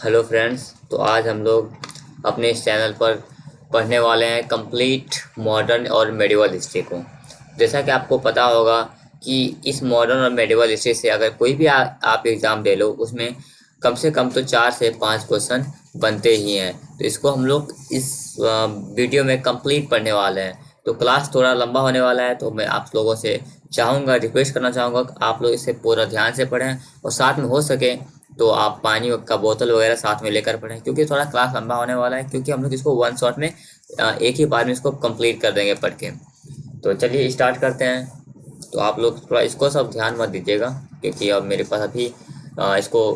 Hello friends. तो आज हम लोग अपने इस चैनल पर पढ़ने वाले हैं कंप्लीट मॉडर्न और मेडिवल हिस्ट्री को। जैसा कि आपको पता होगा कि इस मॉडर्न और मेडिवल हिस्ट्री से अगर कोई भी आप एग्ज़ाम दे लो, उसमें कम से कम तो 4 से 5 क्वेश्चन बनते ही हैं। तो इसको हम लोग इस वीडियो में कंप्लीट पढ़ने वाले हैं। तो क्लास थोड़ा लंबा होने वाला है, तो मैं आप लोगों से रिक्वेस्ट करना चाहूँगा कि आप लोग इसे पूरा ध्यान से पढ़ें और साथ में हो सके तो आप पानी का बोतल वगैरह साथ में लेकर पढ़ें, क्योंकि थोड़ा क्लास लंबा होने वाला है। क्योंकि हम लोग इसको वन शॉट में एक ही बार में इसको कंप्लीट कर देंगे पढ़ के। तो चलिए स्टार्ट करते हैं। तो आप लोग थोड़ा इसको सब ध्यान मत दीजिएगा, क्योंकि अब मेरे पास अभी इसको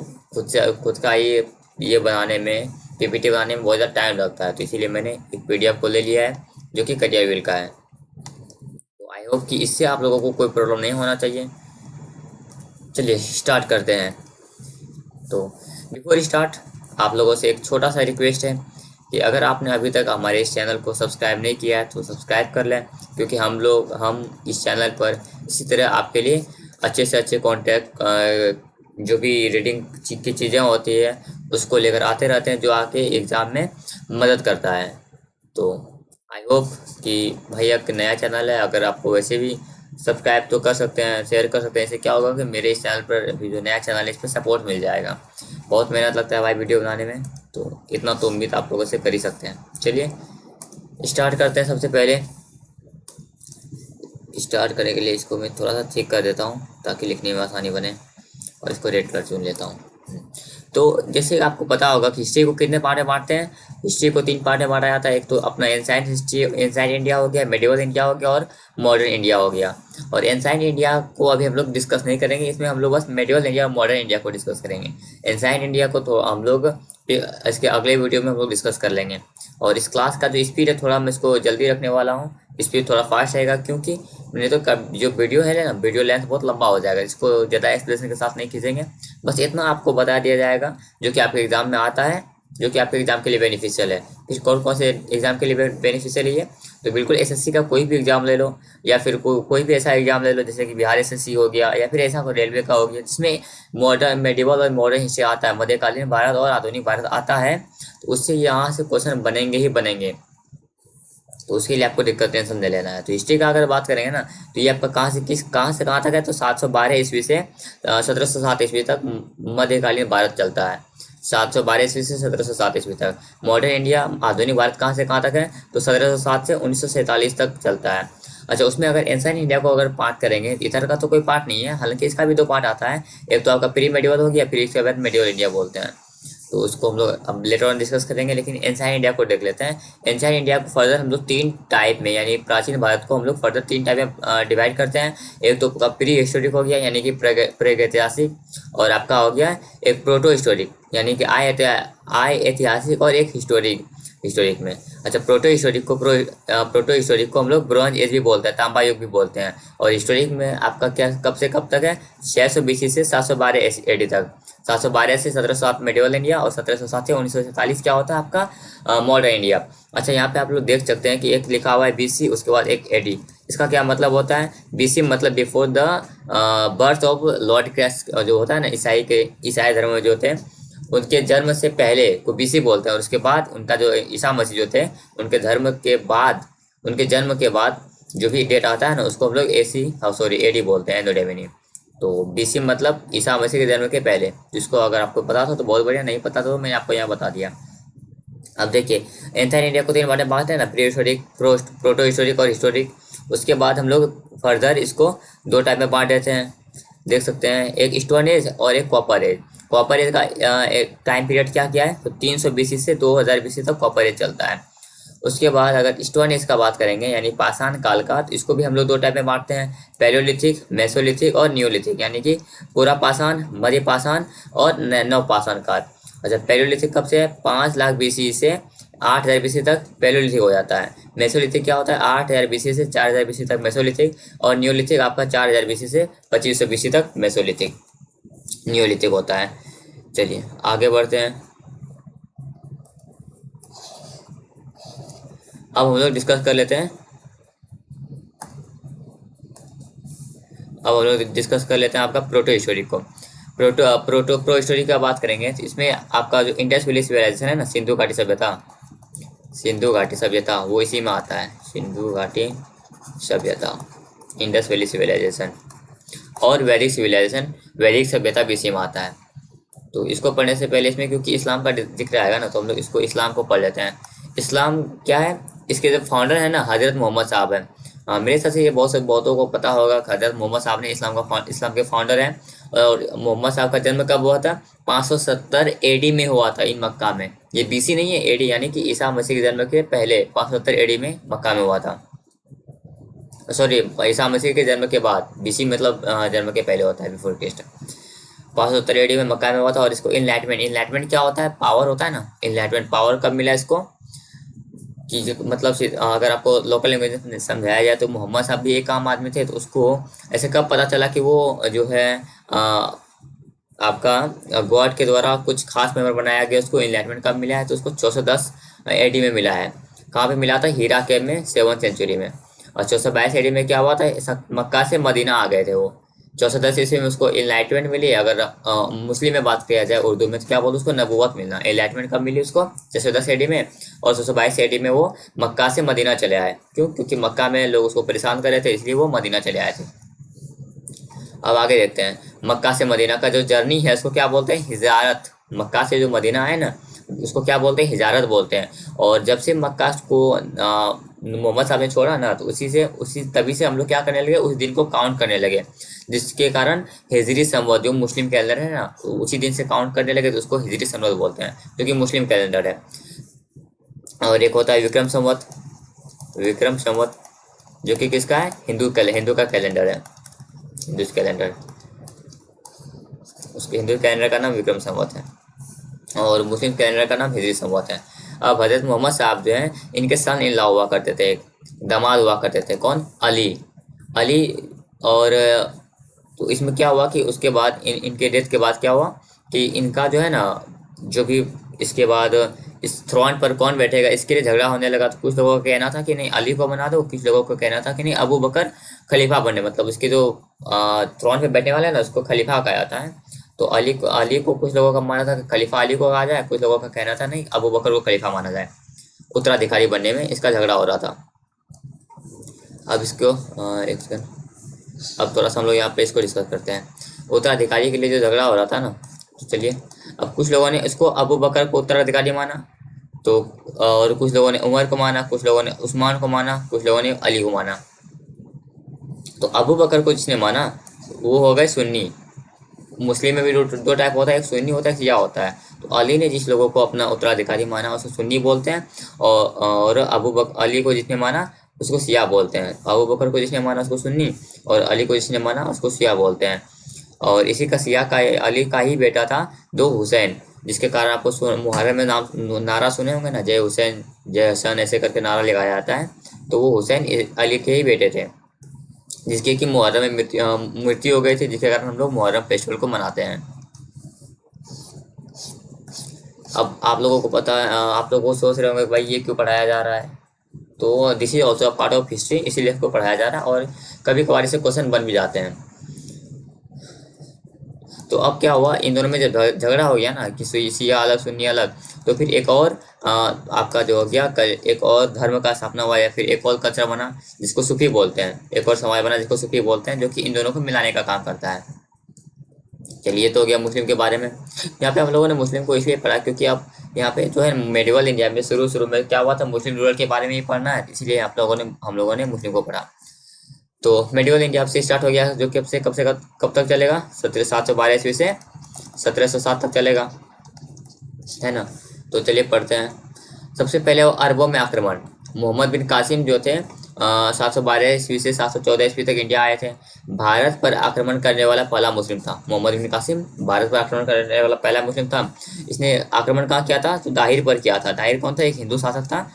खुद का ये बनाने में पीपीटी बनाने में बहुत ज़्यादा टाइम लगता है। तो इसीलिए मैंने एक पीडीएफ को ले लिया है जो कि करियर विल का है। तो आई होप कि इससे आप लोगों को कोई प्रॉब्लम नहीं होना चाहिए। चलिए स्टार्ट करते हैं। तो बिफोर स्टार्ट, आप लोगों से एक छोटा सा रिक्वेस्ट है कि अगर आपने अभी तक हमारे इस चैनल को सब्सक्राइब नहीं किया है तो सब्सक्राइब कर लें, क्योंकि हम इस चैनल पर इसी तरह आपके लिए अच्छे से अच्छे कॉन्टेक्ट जो भी रीडिंग की चीज़ें होती है उसको लेकर आते रहते हैं, जो आके एग्ज़ाम में मदद करता है। तो आई होप कि भैया का नया चैनल है, अगर आपको वैसे भी सब्सक्राइब तो कर सकते हैं, शेयर कर सकते हैं। इससे क्या होगा कि मेरे इस चैनल पर अभी जो नया चैनल है इस पर सपोर्ट मिल जाएगा। बहुत मेहनत लगता है भाई वीडियो बनाने में, तो इतना तो उम्मीद आप लोगों से कर ही सकते हैं। चलिए स्टार्ट करते हैं। सबसे पहले स्टार्ट करने के लिए इसको मैं थोड़ा सा ठीक कर देता हूँ ताकि लिखने में आसानी बने, और इसको रेड कलर चुन लेता हूँ। तो जैसे आपको पता होगा कि हिस्ट्री को कितने पार्ट में बांटते हैं। हिस्ट्री को 3 पार्ट में बांटा जाता है। एक तो अपना एंसाइंट हिस्ट्री, एंसाइंट इंडिया हो गया, मेडिवल इंडिया हो गया और मॉडर्न इंडिया हो गया। और एंसाइंट इंडिया को अभी हम लोग डिस्कस नहीं करेंगे, इसमें हम लोग बस मेडिवल इंडिया और मॉडर्न इंडिया को डिस्कस करेंगे। एंसाइंट इंडिया को तो हम लोग इसके अगले वीडियो में हम लोग डिस्कस कर लेंगे। और इस क्लास का जो स्पीड है थोड़ा मैं इसको जल्दी रखने वाला हूँ, स्पीड थोड़ा फास्ट रहेगा, क्योंकि मैंने तो जो वीडियो है ना, वीडियो लेंथ बहुत लंबा हो जाएगा। इसको ज़्यादा एक्सप्लेनेशन के साथ नहीं खींचेंगे, बस इतना आपको बता दिया जाएगा जो कि आपके एग्जाम में आता है, जो कि आपके एग्जाम के लिए बेनिफिशियल है। फिर कौन कौन से एग्जाम के लिए बेनिफिशियल है ये, तो बिल्कुल एसएससी का कोई भी एग्जाम ले लो, या फिर कोई भी ऐसा एग्जाम ले लो जैसे कि बिहार एसएससी हो गया, या फिर ऐसा कोई रेलवे का हो गया जिसमें मॉडर्न मेडिवल और मॉडर्न हिस्ट्री आता है, मध्यकालीन भारत और आधुनिक भारत आता है, तो उससे यहाँ से क्वेश्चन बनेंगे ही बनेंगे। तो उसके लिए आपको दिक्कत टेंशन नहीं लेना है। तो हिस्ट्री का अगर बात करेंगे ना, तो ये आपका कहाँ से कहाँ तक है, तो 712 ईस्वी से 1707 ईस्वी तक मध्यकालीन भारत चलता है। 712 ईस्वी से 1707 ईस्वी तक। मॉडर्न इंडिया आधुनिक भारत कहाँ से कहाँ तक है, तो 1707 से 1947 तक चलता है। अच्छा, उसमें अगर एंसाइंट इंडिया को अगर पार्ट करेंगे, इधर का तो कोई पार्ट नहीं है, हालांकि इसका भी 2 पार्ट आता है। एक तो आपका प्री मेडिवल हो गया, फिर इसके बाद मेडिवल इंडिया बोलते हैं। तो उसको हम लोग अब लेटर ऑन डिस्कस करेंगे, लेकिन एंसाइंट इंडिया को देख लेते हैं। एंसाइंट इंडिया को फर्दर हम लोग 3 टाइप में, यानी प्राचीन भारत को हम लोग फर्दर 3 टाइप में डिवाइड करते हैं। एक तो आपका प्री हिस्टोरिक हो गया, यानी कि प्रागैतिहासिक, और आपका हो गया एक प्रोटो हिस्टोरिक, यानी कि आय ऐतिहासिक, और एक हिस्टोरिक हिस्टोरिक में। अच्छा, प्रोटो हिस्टोरिक को हम लोग ब्रॉन्ज एज भी बोलते हैं, तांबा युग भी बोलते हैं। और हिस्टोरिक में आपका क्या कब से कब तक है, 600 बीसी से 712 एडी तक। 712 से 1707 मेडिवल इंडिया, और 1707 से 1947 क्या होता है आपका मॉडर्न इंडिया। अच्छा, यहाँ पे आप लोग देख सकते हैं कि एक लिखा हुआ है बीसी, उसके बाद एक एडी। इसका क्या मतलब होता है, बीसी मतलब before the birth of Lord Christ, जो होता है ना ईसाई धर्म में जो थे, उनके जन्म से पहले को बीसी बोलते हैं। और उसके बाद उनका जो ईसा मसीह जो थे, उनके धर्म के बाद, उनके जन्म के बाद जो भी डेट आता है ना, उसको हम लोग एडी बोलते हैं, एंडो डेमिनी। तो बीसी मतलब ईसा मसीह के जन्म के पहले। जिसको अगर आपको पता था तो बहुत बढ़िया, नहीं पता तो मैंने आपको यहाँ बता दिया। अब देखिए, एंथाइन इंडिया को 3 बार बांटते हैं ना, प्री हिस्टोरिक, प्रोटो हिस्टोरिक और हिस्टोरिक। उसके बाद हम लोग फर्दर इसको 2 टाइप में बांट देते हैं, देख सकते हैं, एक स्टोन एज और एक कॉपर एज। कॉपर एज का एक टाइम पीरियड क्या है, तो 300 बीसी से 2000 बीसी तक कॉपर एज चलता है। उसके बाद अगर स्टोन एज का बात करेंगे, यानी पाषाण काल का, तो इसको भी हम लोग 2 टाइप में बांटते हैं, पैलियोलिथिक, मेसोलिथिक और न्यूलिथिक, यानी कि पूरा पाषाण, मध्य पाषाण और नव पाषाण काल। अच्छा, पैलियोलिथिक कब से है, 5 लाख बीसी से 8000 बीसी तक पैलियोलिथिक हो जाता है। मेसोलिथिक क्या होता है, 8000 बीसी से 4000 बीसी तक मेसोलिथिक। और न्यूलिथिक आपका 4000 बीसी से 2500 बीसी तक मेसोलिथिक, न्यूलिथिक होता है। चलिए आगे बढ़ते हैं। अब हम लोग डिस्कस कर लेते हैं, आपका प्रोटो हिस्टोरिक को। प्रो हिस्टोरी का बात करेंगे तो इसमें आपका जो इंडस वैली सिविलाइजेशन है ना, सिंधु घाटी सभ्यता, सिंधु घाटी सभ्यता वो इसी में आता है। सिंधु घाटी सभ्यता, इंडस वैली सिविलाइजेशन और वैदिक सिविलाइजेशन, वैदिक सभ्यता भी इसी में आता है। तो इसको पढ़ने से पहले इसमें क्योंकि इस्लाम का जिक्र आएगा ना, तो हम लोग इसको इस्लाम को पढ़ लेते हैं। इस्लाम क्या है, इसके जो फाउंडर है ना हजरत मोहम्मद साहब है। मेरे हिसाब से ये बहुत से बहुतों को पता होगा कि हजरत मोहम्मद साहब ने इस्लाम के फाउंडर हैं। और मोहम्मद साहब का जन्म कब हुआ था? 570 एडी में हुआ था इन मक्का में। ये बीसी नहीं है, एडी, यानी कि ईसा मसीह के जन्म के पहले 570 एडी में मक्का में हुआ था। सॉरी, ईसा मसीह के जन्म के बाद, बीसी मतलब जन्म के पहले होता है, बिफोर क्रिस्ट। 570 एडी में मक्का में हुआ था। और इसको इनलाइटमेंट क्या होता है? पावर होता है ना। इनलाइटमेंट पावर कब मिला इसको कि मतलब अगर आपको लोकल लैंग्वेज में समझाया जाए तो मोहम्मद साहब भी एक आम आदमी थे, तो उसको ऐसे कब पता चला कि वो जो है आपका गॉड के द्वारा कुछ खास मेंबर बनाया गया, उसको इनलाइटमेंट कब मिला है? तो उसको 410 एडी में मिला है। कहाँ पे मिला था? हीरा केव में 7th सेंचुरी में। और 422 एडी में क्या हुआ था? मक्का से मदीना आ गए थे वो। 410 ईस्वी में उसको इनलाइटमेंट मिली। अगर मुस्लिम में बात किया जाए उर्दू में तो क्या बोलते उसको? नबूवत मिलना। इनलाइटमेंट कब मिली उसको? 410 एडी में। और 422 एडी में वो मक्का से मदीना चले आए। क्यों? क्योंकि मक्का में लोग उसको परेशान कर रहे थे, इसलिए वो मदीना चले आए थे। अब आगे देखते हैं, मक्का से मदीना का जो जर्नी है उसको क्या बोलते हैं? हिजारत। मक्का से जो मदीना है ना, उसको क्या बोलते हैं? हिजारत बोलते हैं। और जब से मक्का को मोहम्मद साहब ने छोड़ा ना, तो उसी तभी से हम लोग क्या करने लगे? उस दिन को काउंट करने लगे, जिसके कारण हिजरी संवत जो मुस्लिम कैलेंडर है ना, उसी दिन से काउंट करने लगे, तो उसको हिजरी संवत बोलते हैं, जो कि मुस्लिम कैलेंडर है। और एक होता है विक्रम संवत। विक्रम संवत जो कि किसका है? हिंदू का कैलेंडर है। हिंदू कैलेंडर, उसके हिंदू कैलेंडर का नाम विक्रम संवत है और मुस्लिम कैलेंडर का नाम हिजरी संवत है। अब हजरत मोहम्मद साहब जो हैं, इनके सन इन लॉ हुआ करते थे, एक दामाद हुआ करते थे। कौन? अली। अली। और तो इसमें क्या हुआ कि उसके बाद इनके डेथ के बाद क्या हुआ कि इनका जो है ना, जो भी इसके बाद इस थ्रोन पर कौन बैठेगा इसके लिए झगड़ा होने लगा। तो कुछ लोगों का कहना था कि नहीं अली को बना दो, कुछ लोगों का कहना था कि नहीं अबू बकर खलीफा बने, मतलब उसके जो थ्रोन पे बैठने वाले हैं ना, उसको खलीफा कहा जाता है। तो अली को कुछ लोगों का माना था कि खलीफा अली को कहा जाए, कुछ लोगों का कहना था नहीं अबू बकर को खलीफा माना जाए। उत्तराधिकारी बनने में इसका झगड़ा हो रहा था। अब इसको एक सेकंड, अब थोड़ा सा हम लोग यहाँ पे इसको डिस्कस करते हैं। उत्तराधिकारी के लिए जो झगड़ा हो रहा था ना, तो चलिए, अब कुछ लोगों ने इसको अबू बकर को उत्तराधिकारी माना, तो और कुछ लोगों ने उमर को माना, कुछ लोगों ने उस्मान को माना, कुछ लोगों ने अली को माना। तो अबू बकर को जिसने माना वो हो गए सुन्नी। मुस्लिम में भी दो टाइप होता है, एक सुन्नी होता है, एक शिया होता है। तो अली ने जिस लोगों को अपना उत्तराधिकारी माना उसको सुन्नी बोलते हैं, और अली को जिसने माना उसको शिया बोलते हैं। अबू बकर को जिसने माना उसको सुन्नी, और अली को जिसने माना उसको शिया बोलते हैं। और इसी का शिया का अली का ही बेटा था दो हुसैन, जिसके कारण आपको मुहर्रम में नारा सुने होंगे ना, जय हुसैन जय हसन ऐसे करके नारा लगाया जाता है। तो वो हुसैन अली के ही बेटे थे, जिसकी कि मुहर्रम में मृत्यु हो गई थी, जिसके कारण हम लोग मुहर्रम फेस्टिवल को मनाते हैं। अब आप लोगों को पता है, आप लोग वो सोच रहे होंगे भाई ये क्यों पढ़ाया जा रहा है? तो this is also part of history, इसीलिए इसको पढ़ाया जा रहा है और कभी कभार से क्वेश्चन बन भी जाते हैं। तो अब क्या हुआ, इन दोनों में जब झगड़ा हो गया ना कि शिया अलग सुन्नी अलग, तो फिर एक और आपका जो हो गया एक और धर्म का स्थापना हुआ, या फिर एक और कल्चर बना जिसको सूफी बोलते हैं, एक और समाज बना जिसको सूफी बोलते हैं, जो कि इन दोनों को मिलाने का काम करता है। चलिए, तो हो गया मुस्लिम के बारे में। यहाँ पे हम लोगों ने मुस्लिम को इसलिए पढ़ा क्योंकि अब यहाँ पे जो है मेडिवल इंडिया में शुरू में क्या हुआ था, मुस्लिम रूलर के बारे में ही पढ़ना है, इसलिए हम लोगों ने मुस्लिम को पढ़ा। तो मेडिवल इंडिया से स्टार्ट हो गया, जो कि कब तक चलेगा? 712 ईस्वी से 1707 तक चलेगा, है ना। तो चलिए पढ़ते हैं। सबसे पहले वो अरबों में आक्रमण। मोहम्मद बिन कासिम जो थे 712 ईस्वी से 714 ईस्वी तक इंडिया आए थे। भारत पर आक्रमण करने वाला पहला मुस्लिम था। मोहम्मद बिन कासिम भारत पर आक्रमण करने वाला पहला मुस्लिम था। इसने आक्रमण कहाँ किया था? तो दाहिर पर किया था। दाहिर कौन था? एक हिंदू शासक था,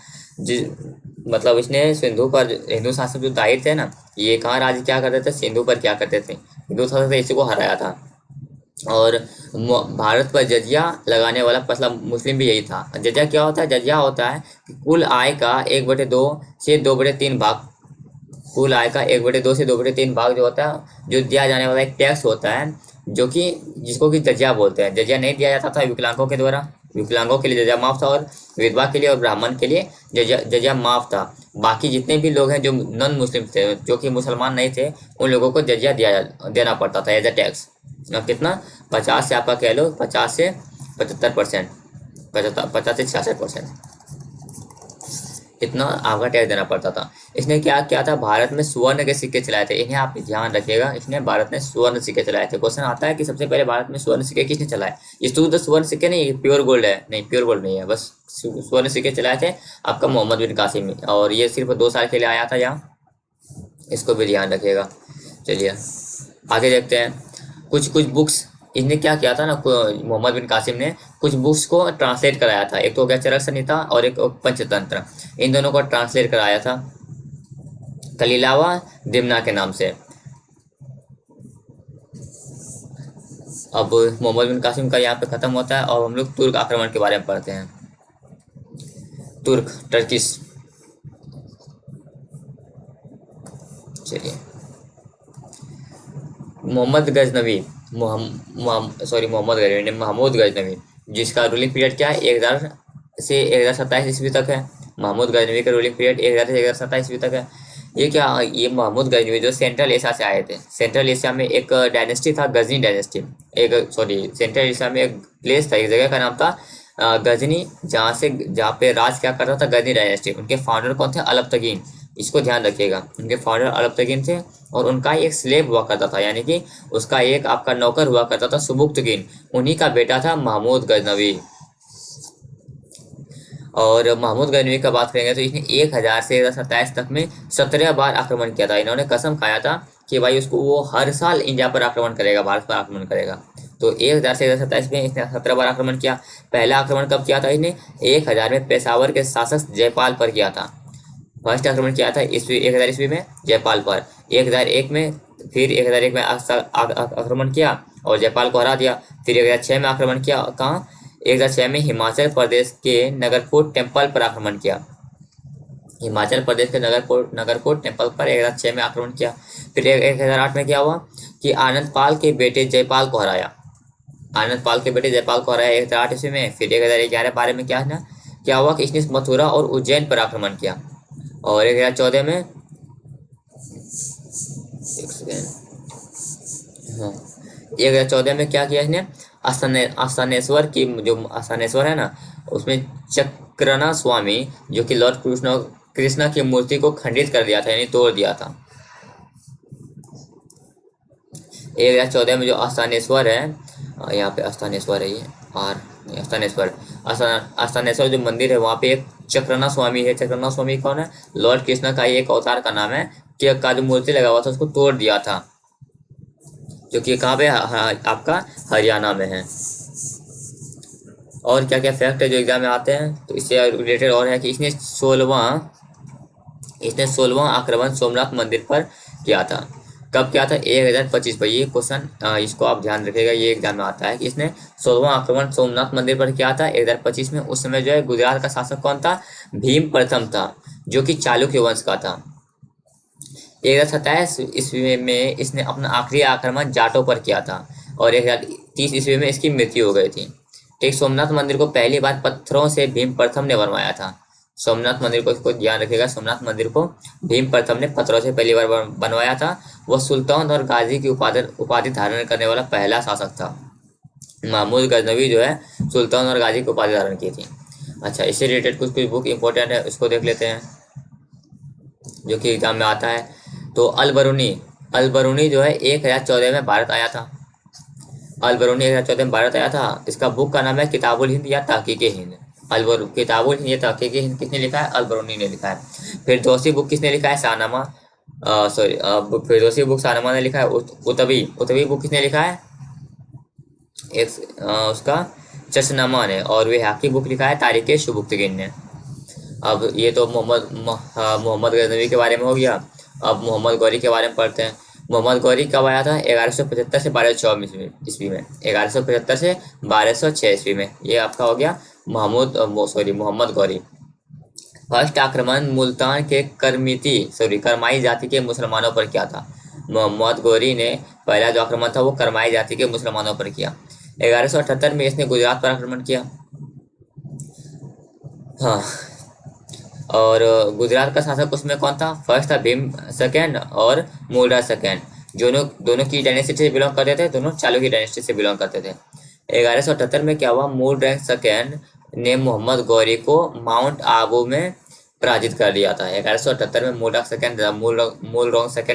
मतलब इसने सिंधु पर, हिंदू शासक जो दाहिर थे ना, ये कहाँ राज्य क्या करते थे? सिंधु पर क्या करते थे? हिंदू शासक थे, इसी को हराया था। और भारत पर जजिया लगाने वाला पहला मुस्लिम भी यही था। जजिया क्या होता है? जजिया होता है कि कुल आय का 1/2 से 2/3 भाग, कुल आय का 1/2 से 2/3 भाग जो होता है, जो दिया जाने वाला एक टैक्स होता है, जो कि जिसको कि जजिया बोलते हैं। जजिया नहीं दिया जाता था विकलांगों के द्वारा, विकलांगों के लिए जजिया माफ था, और विधवा के लिए और ब्राह्मण के लिए जजिया माफ था। बाकी जितने भी लोग हैं जो नॉन मुस्लिम थे, जो कि मुसलमान नहीं थे, उन लोगों को जजिया देना पड़ता था एज अ टैक्स। कितना, 50 से आपका कह लो 50 से 75%, 50 से 66%, इतना आपका टैक्स देना पड़ता था। इसने क्या किया था, भारत में स्वर्ण के सिक्के चलाए थे। इन्हें आप ध्यान रखिएगा, इसने भारत में स्वर्ण सिक्के चलाए थे। क्वेश्चन आता है कि सबसे पहले भारत में स्वर्ण सिक्के किसने चलाए। ये शुद्ध स्वर्ण सिक्के नहीं, ये प्योर गोल्ड है, नहीं प्योर गोल्ड नहीं है, बस स्वर्ण सिक्के चलाए थे आपका मोहम्मद बिन कासिम। और ये सिर्फ 2 साल के लिए आया था यहाँ, इसको भी ध्यान रखिएगा। चलिए आगे देखते हैं। कुछ कुछ बुक्स इनने क्या किया था ना, मोहम्मद बिन कासिम ने कुछ बुक्स को ट्रांसलेट कराया था। एक तो हो गया चरक संहिता और एक पंचतंत्र, इन दोनों को ट्रांसलेट कराया था कलीलावा दिमना के नाम से। अब मोहम्मद बिन कासिम का यहाँ पे खत्म होता है और हम लोग तुर्क आक्रमण के बारे में पढ़ते हैं। टर्किश। चलिए, मोहम्मद गजनवी, महमूद गजनवी, जिसका रूलिंग पीरियड क्या है, 1000 से 1027 ईस्वी तक है। महमूद गजनवी का रूलिंग पीरियड 1000 से 1027 ईस्वी तक है। ये क्या, ये महमूद गजनवी जो सेंट्रल एशिया से आए थे। सेंट्रल एशिया में एक डायनेस्टी था, गजनी डायनेस्टी। सेंट्रल एशिया में एक प्लेस था, एक जगह का नाम था गजनी, जहाँ पे राज क्या करता था गजनी डायनेस्टी। उनके फाउंडर कौन थे, अलबतगीन। इसको ध्यान रखिएगा, उनके फाउंडर अलबतगीन थे। और उनका एक स्लेव हुआ करता था, यानी कि उसका एक आपका नौकर हुआ करता था सुबुक्तगीन। उन्हीं का बेटा था महमूद गजनवी। और महमूद गजनवी का बात करेंगे तो इसने 1000 से 1027 तक में 17 बार आक्रमण किया था। इन्होंने कसम खाया था कि भाई उसको वो हर साल इंडिया पर आक्रमण करेगा, भारत पर आक्रमण करेगा। तो 1000 से 1027 में इसने 17 बार आक्रमण किया। पहला आक्रमण कब किया था इसने, 1000 में पेशावर के शासक जयपाल पर किया था। फर्स्ट आक्रमण किया था 1000 ईस्वी में जयपाल पर। 1001 में, फिर 1001 में आक्रमण किया और जयपाल को हरा दिया। फिर 1006 में आक्रमण किया, कहाँ, 1006 में हिमाचल प्रदेश के नगरकोट टेम्पल पर आक्रमण किया। हिमाचल प्रदेश के नगरकोट टेम्पल पर 1006 में आक्रमण किया। फिर 1008 में क्या हुआ कि आनंद पाल के बेटे जयपाल को हराया। आनंद पाल के बेटे जयपाल को हराया 1008 ईस्वी में। फिर 1011 में क्या हुआ कि इसने मथुरा और उज्जैन पर आक्रमण किया। और 1014 में, हाँ, 1014 में क्या किया इसने, आसानेश्वर की, जो आसानेश्वर है ना, उसमें चक्रना स्वामी, जो कि लॉर्ड कृष्णा की मूर्ति को खंडित कर दिया था, यानी तोड़ दिया था। 1014 में जो आसानेश्वर है, यहाँ पे आस्थानेश्वर है, ये आस्थानेश्वर जो मंदिर है, वहाँ पे एक चक्रना स्वामी है। चक्रना स्वामी कौन है, लॉर्ड कृष्णा का एक अवतार का नाम है, कि का जो मूर्ति लगा हुआ था उसको तोड़ दिया था, जो कि कहाँ पे, आपका हरियाणा में है। और क्या क्या फैक्ट है जो एग्जाम में आते हैं, तो इससे रिलेटेड और है कि इसने 16वां आक्रमण सोमनाथ मंदिर पर किया था। कब किया था, 1025 पर। ये क्वेश्चन इसको आप ध्यान रखिएगा, ये एग्जाम में आता है कि इसने 16वां आक्रमण सोमनाथ मंदिर पर किया था 1025 में। उस समय जो है गुजरात का शासक कौन था, भीम प्रथम था, जो कि चालुक्य वंश का था। 1027 ईस्वी में इसने अपना आखिरी आक्रमण जाटों पर किया था और 1030 ईस्वी में इसकी मृत्यु हो गई थी। ठीक, सोमनाथ मंदिर को पहली बार पत्थरों से भीम प्रथम ने बनवाया था। सोमनाथ मंदिर को, इसको ध्यान रखिएगा, सोमनाथ मंदिर को भीम प्रथम ने पत्थरों से पहली बार बनवाया था। वह सुल्तान और गाजी की उपाधि धारण करने वाला पहला शासक था। महमूद गजनवी जो है सुल्तान और गाजी की उपाधि धारण की थी। अच्छा, इससे रिलेटेड कुछ कुछ बुक इंपॉर्टेंट है, उसको देख लेते हैं जो कि एग्जाम में आता है। तो अल बरूनी जो है 1014 में भारत आया था। अल बरूनी 1014 में भारत आया था। इसका बुक का नाम है किताबुल हिंद या तहकीके हिंद। किताबुल हिंद या तहकीके हिंद किसने लिखा है, अल बरूनी ने लिखा है। फिरदौसी बुक किसने लिखा है, शाहनामा, फिरदौसी बुक शाहनामा ने लिखा है। उतवी बुक किसने लिखा है, उसका चशनामा ने। और वे हाकी बुक लिखा है तारीख शुबुक्तगिन ने। अब ये तो मोहम्मद गजनवी के बारे में हो गया। अब मोहम्मद गौरी के बारे में पढ़ते हैं। मोहम्मद गौरी कब आया था, 1175 से 1204 ईस्वी में। 1175 से 1206 ईस्वी में। ये आपका हो गया मोहम्मद गौरी। फर्स्ट आक्रमण मुल्तान के करमाई जाति के मुसलमानों पर किया था। मोहम्मद गौरी ने पहला जो आक्रमण था वो करमाई जाति के मुसलमानों पर किया। 1178 में इसने गुजरात पर आक्रमण किया। हाँ, और गुजरात का शासक उसमें कौन था? फर्स्ट था भीम सेकेंड और मूलराज सेकेंड, दोनों दोनों की डायनेस्टी से बिलोंग करते थे, दोनों चालुक्य डायनेस्टी से बिलोंग करते थे। 1178 में क्या हुआ? मूलराज सेकेंड ने मोहम्मद गौरी को माउंट आबू में पराजित कर दिया था। 1178 में मूलराज सेकेंड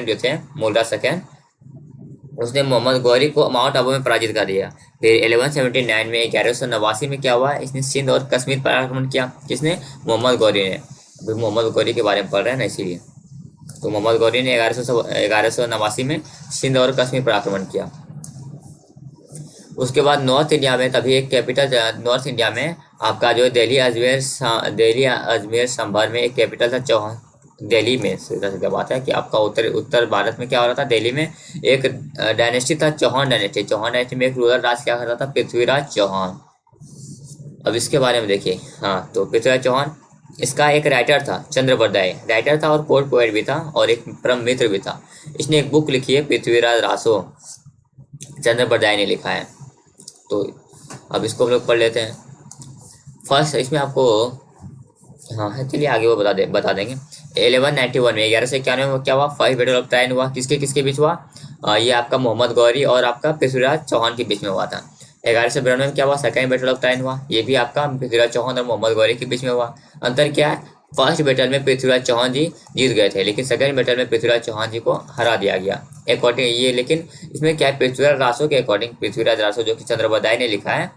जो थे, मूलराज सेकेंड, उसने मोहम्मद गौरी को माउंट आबू में पराजित कर दिया। फिर 1179 में 1189 में क्या हुआ? इसने सिंध और कश्मीर पर आक्रमण किया। किसने? मोहम्मद गौरी ने। अभी मोहम्मद गौरी के बारे में पढ़ रहे हैं ना, इसीलिए। तो मोहम्मद गौरी ने 1189 में सिंध और कश्मीर पर आक्रमण किया। उसके बाद नॉर्थ इंडिया में तभी एक कैपिटल, नॉर्थ इंडिया में आपका जो दिल्ली अजमेर संभर में एक कैपिटल था चौहान। दिल्ली में सीधा सीधा बात है कि आपका उत्तर भारत में क्या हो रहा था? दिल्ली में एक डायनेस्टी था, चौहान डायनेस्टी। चौहान डायनेस्टी में एक रूलर राज क्या करता था? पृथ्वीराज चौहान। अब इसके बारे में देखिए। हाँ, तो पृथ्वीराज चौहान, इसका एक राइटर था, चंद्रबरदाई राइटर था और कोर्ट पोएट भी था और एक परम मित्र भी था। इसने एक बुक लिखी है, पृथ्वीराज रासो, चंद्रबरदाई ने लिखा है। तो अब इसको हम लोग पढ़ लेते हैं। फर्स्ट इसमें आपको, हाँ है, चलिए आगे वो बता देंगे। 1191 में 1191 में क्या हुआ? फर्स्ट बैटल ऑफ ट्राइन हुआ। किसके किसके बीच हुआ? ये आपका मोहम्मद गौरी और आपका पृथ्वीराज चौहान के बीच में हुआ था। 1192 में क्या हुआ? सेकेंड बैटल ऑफ ट्राइन हुआ। ये भी आपका पृथ्वीराज चौहान और मोहम्मद गौरी के बीच में हुआ। अंतर क्या है? फर्स्ट बैटल में पृथ्वीराज चौहान जी जीत गए थे, लेकिन सेकंड बैटल में पृथ्वीराज चौहान जी को हरा दिया गया अकॉर्डिंग ये। लेकिन इसमें क्या है? पृथ्वीराज रासो के अकॉर्डिंग, पृथ्वीराज रासो जो कि चंद्रबरदाई ने लिखा है,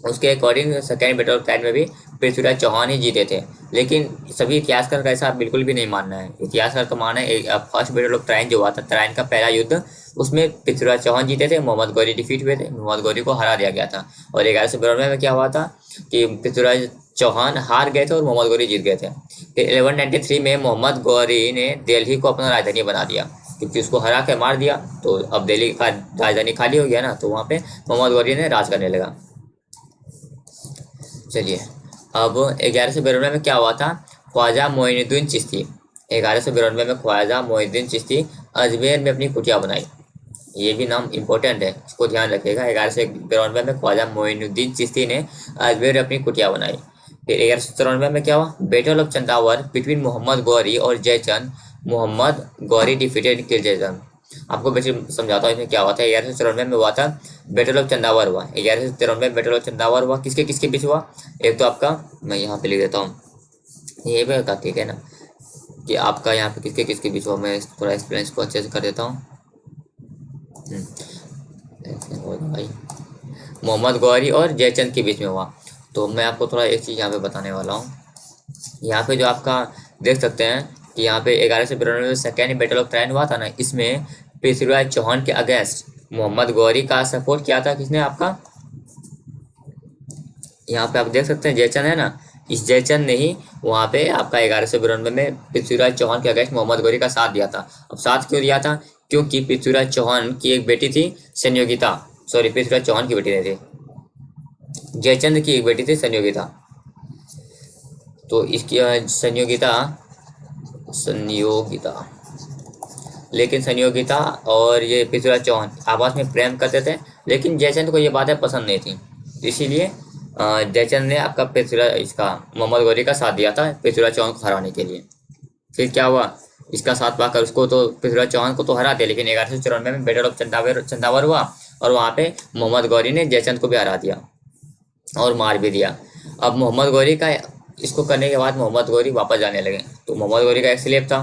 उसके अकॉर्डिंग सेकेंड बैटल ऑफ ट्राइन में भी पृथ्वीराज चौहान ही जीते थे। लेकिन सभी इतिहासकार का ऐसा बिल्कुल भी नहीं मानना है। इतिहासकार का मानना है फर्स्ट बैटल ऑफ ट्राइन जो हुआ था, ट्राइन का पहला युद्ध, उसमें पृथ्वीराज चौहान जीते थे, मोहम्मद गौरी डिफीट हुए थे, मोहम्मद गौरी को हरा दिया गया था। और 1192 में क्या हुआ था कि पृथ्वीराज चौहान हार गए थे और मोहम्मद गौरी जीत गए थे। फिर 1193 में मोहम्मद गौरी ने दिल्ली को अपना राजधानी बना दिया, क्योंकि उसको हरा के मार दिया, तो अब दिल्ली का राजधानी खाली हो गया ना, तो वहाँ पे मोहम्मद गौरी ने राज करने लगा। चलिए, अब 1192 में क्या हुआ था? ख्वाजा मोइनुद्दीन चिश्ती, 1192 में ख्वाजा मोइनुद्दीन चिश्ती अजमेर में अपनी कुटिया बनाई। ये भी नाम इंपॉर्टेंट है, इसको ध्यान रखिएगा। 1192 में ख्वाजा मोइनुद्दीन चिश्ती ने अजमेर में अपनी कुटिया बनाई। फिर 1194 में क्या हुआ? Battle of Chandawar between Mohammad Ghori और जयचंद, मोहम्मद गौरी डिफीटेड किल जयचंद। आपको बेसिक समझाता हूँ इसमें क्या हुआ था। 1194 में हुआ था बैटल ऑफ चंदावर हुआ। 1193 में बैटल ऑफ चंदावर हुआ। किसके किसके बीच हुआ? एक तो आपका, मैं यहाँ पे लिख देता हूँ, ये भी होता, ठीक है ना, कि आपका यहाँ पे किसके किसके बीच हुआ। मैं थोड़ा एक्सप्लेन को अच्छे से कर देता हूँ। भाई, मोहम्मद गौरी और जयचंद के बीच में हुआ। तो मैं आपको थोड़ा एक चीज़ यहाँ पे बताने वाला हूँ। यहाँ पे जो आपका देख सकते हैं कि यहाँ पे 1192 में सेकेंड बैटल ऑफ ट्राइन हुआ था ना, इसमें पृथ्वीराज चौहान के अगेंस्ट मोहम्मद गौरी का सपोर्ट किया था। किसने? आपका यहाँ पे आप देख सकते हैं जयचंद है ना, इस जयचंद ने ही वहाँ पे आपका 1192 में पृथ्वीराज चौहान के अगेंस्ट मोहम्मद गौरी का साथ दिया था। अब साथ क्यों दिया था? क्योंकि पृथ्वीराज चौहान की एक बेटी थी संयोगिता, सॉरी पृथ्वीराज चौहान की बेटी नहीं थी, जयचंद की एक बेटी थी संयोगिता। तो इसकी संयोगिता, लेकिन संयोगिता और ये पृथ्वीराज चौहान आपस में प्रेम करते थे, लेकिन जयचंद को ये बातें पसंद नहीं थी, इसीलिए जयचंद ने आपका पृथ्वीराज इसका मोहम्मद गौरी का साथ दिया था पृथ्वीराज चौहान को हराने के लिए। फिर क्या हुआ? इसका साथ पाकर उसको तो पृथ्वीराज चौहान को तो हरा दिया, लेकिन 1194 में बैटल ऑफ चंदावर हुआ और वहाँ पे मोहम्मद गौरी ने जयचंद को भी हरा दिया और मार भी दिया। अब मोहम्मद गौरी का इसको करने के बाद मोहम्मद गौरी वापस जाने लगे। तो मोहम्मद गौरी का एक स्लेब था,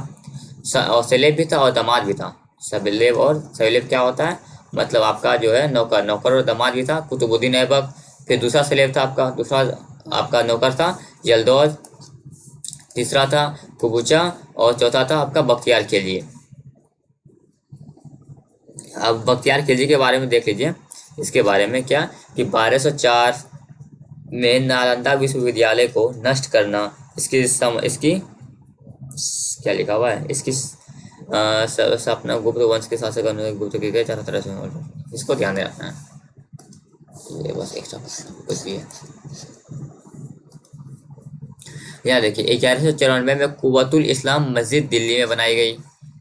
और स्लेब भी था और दामाद भी था। स्लेब और स्लेब क्या होता है? मतलब आपका जो है नौकर, नौकर और दामाद भी था, कुतुबुद्दीन ऐबक। फिर दूसरा स्लेब था आपका, दूसरा आपका नौकर था यलदौज, तीसरा था कुबूचा और चौथा था आपका बख्तियार खिलजी। अब बख्तियार खिलजी के बारे में देख लीजिए। इसके बारे में क्या कि 1204 में नालंदा विश्वविद्यालय को नष्ट करना, इसकी क्या लिखा हुआ है, इसकी अपना गुप्त वंश के शासक गुप्त के चारों तरह से, इसको ध्यान में रखना है। ये बस एक्स्ट्रा कुछ भी है। यहाँ देखिए 1194 में कुव्वतुल इस्लाम मस्जिद दिल्ली में बनाई गई।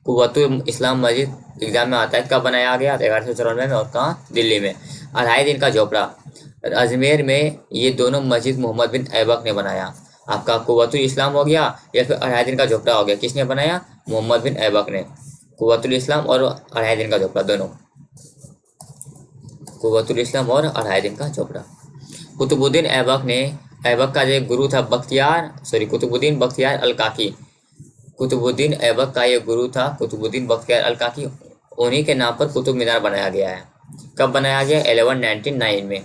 कुव्वतुल इस्लाम मस्जिद एग्जाम में आता है, कब बनाया गया? 1194 में, और कहाँ? दिल्ली में। 2.5 दिन का झोपड़ा अजमेर में, ये दोनों मस्जिद मोहम्मद बिन ऐबक ने बनाया। आपका कुव्वतुल इस्लाम हो गया या फिर 2.5 दिन का झोपड़ा हो गया, किसने बनाया? मोहम्मद बिन ऐबक ने। कुव्वतुल इस्लाम और 2.5 दिन का झोपड़ा दोनों, कुव्वतुल इस्लाम और 2.5 दिन का झोपड़ा। कुतुबुद्दीन ऐबक ने, ऐबक का जो गुरु था कुतुबुद्दीन बख्तियार अल काकी, कुतुबुद्दीन ऐबक का ये गुरु था कुतुबुद्दीन बख्तियार अल काकी, उन्हीं के नाम पर कुतुब मीनार बनाया गया है। कब बनाया गया? 1199 में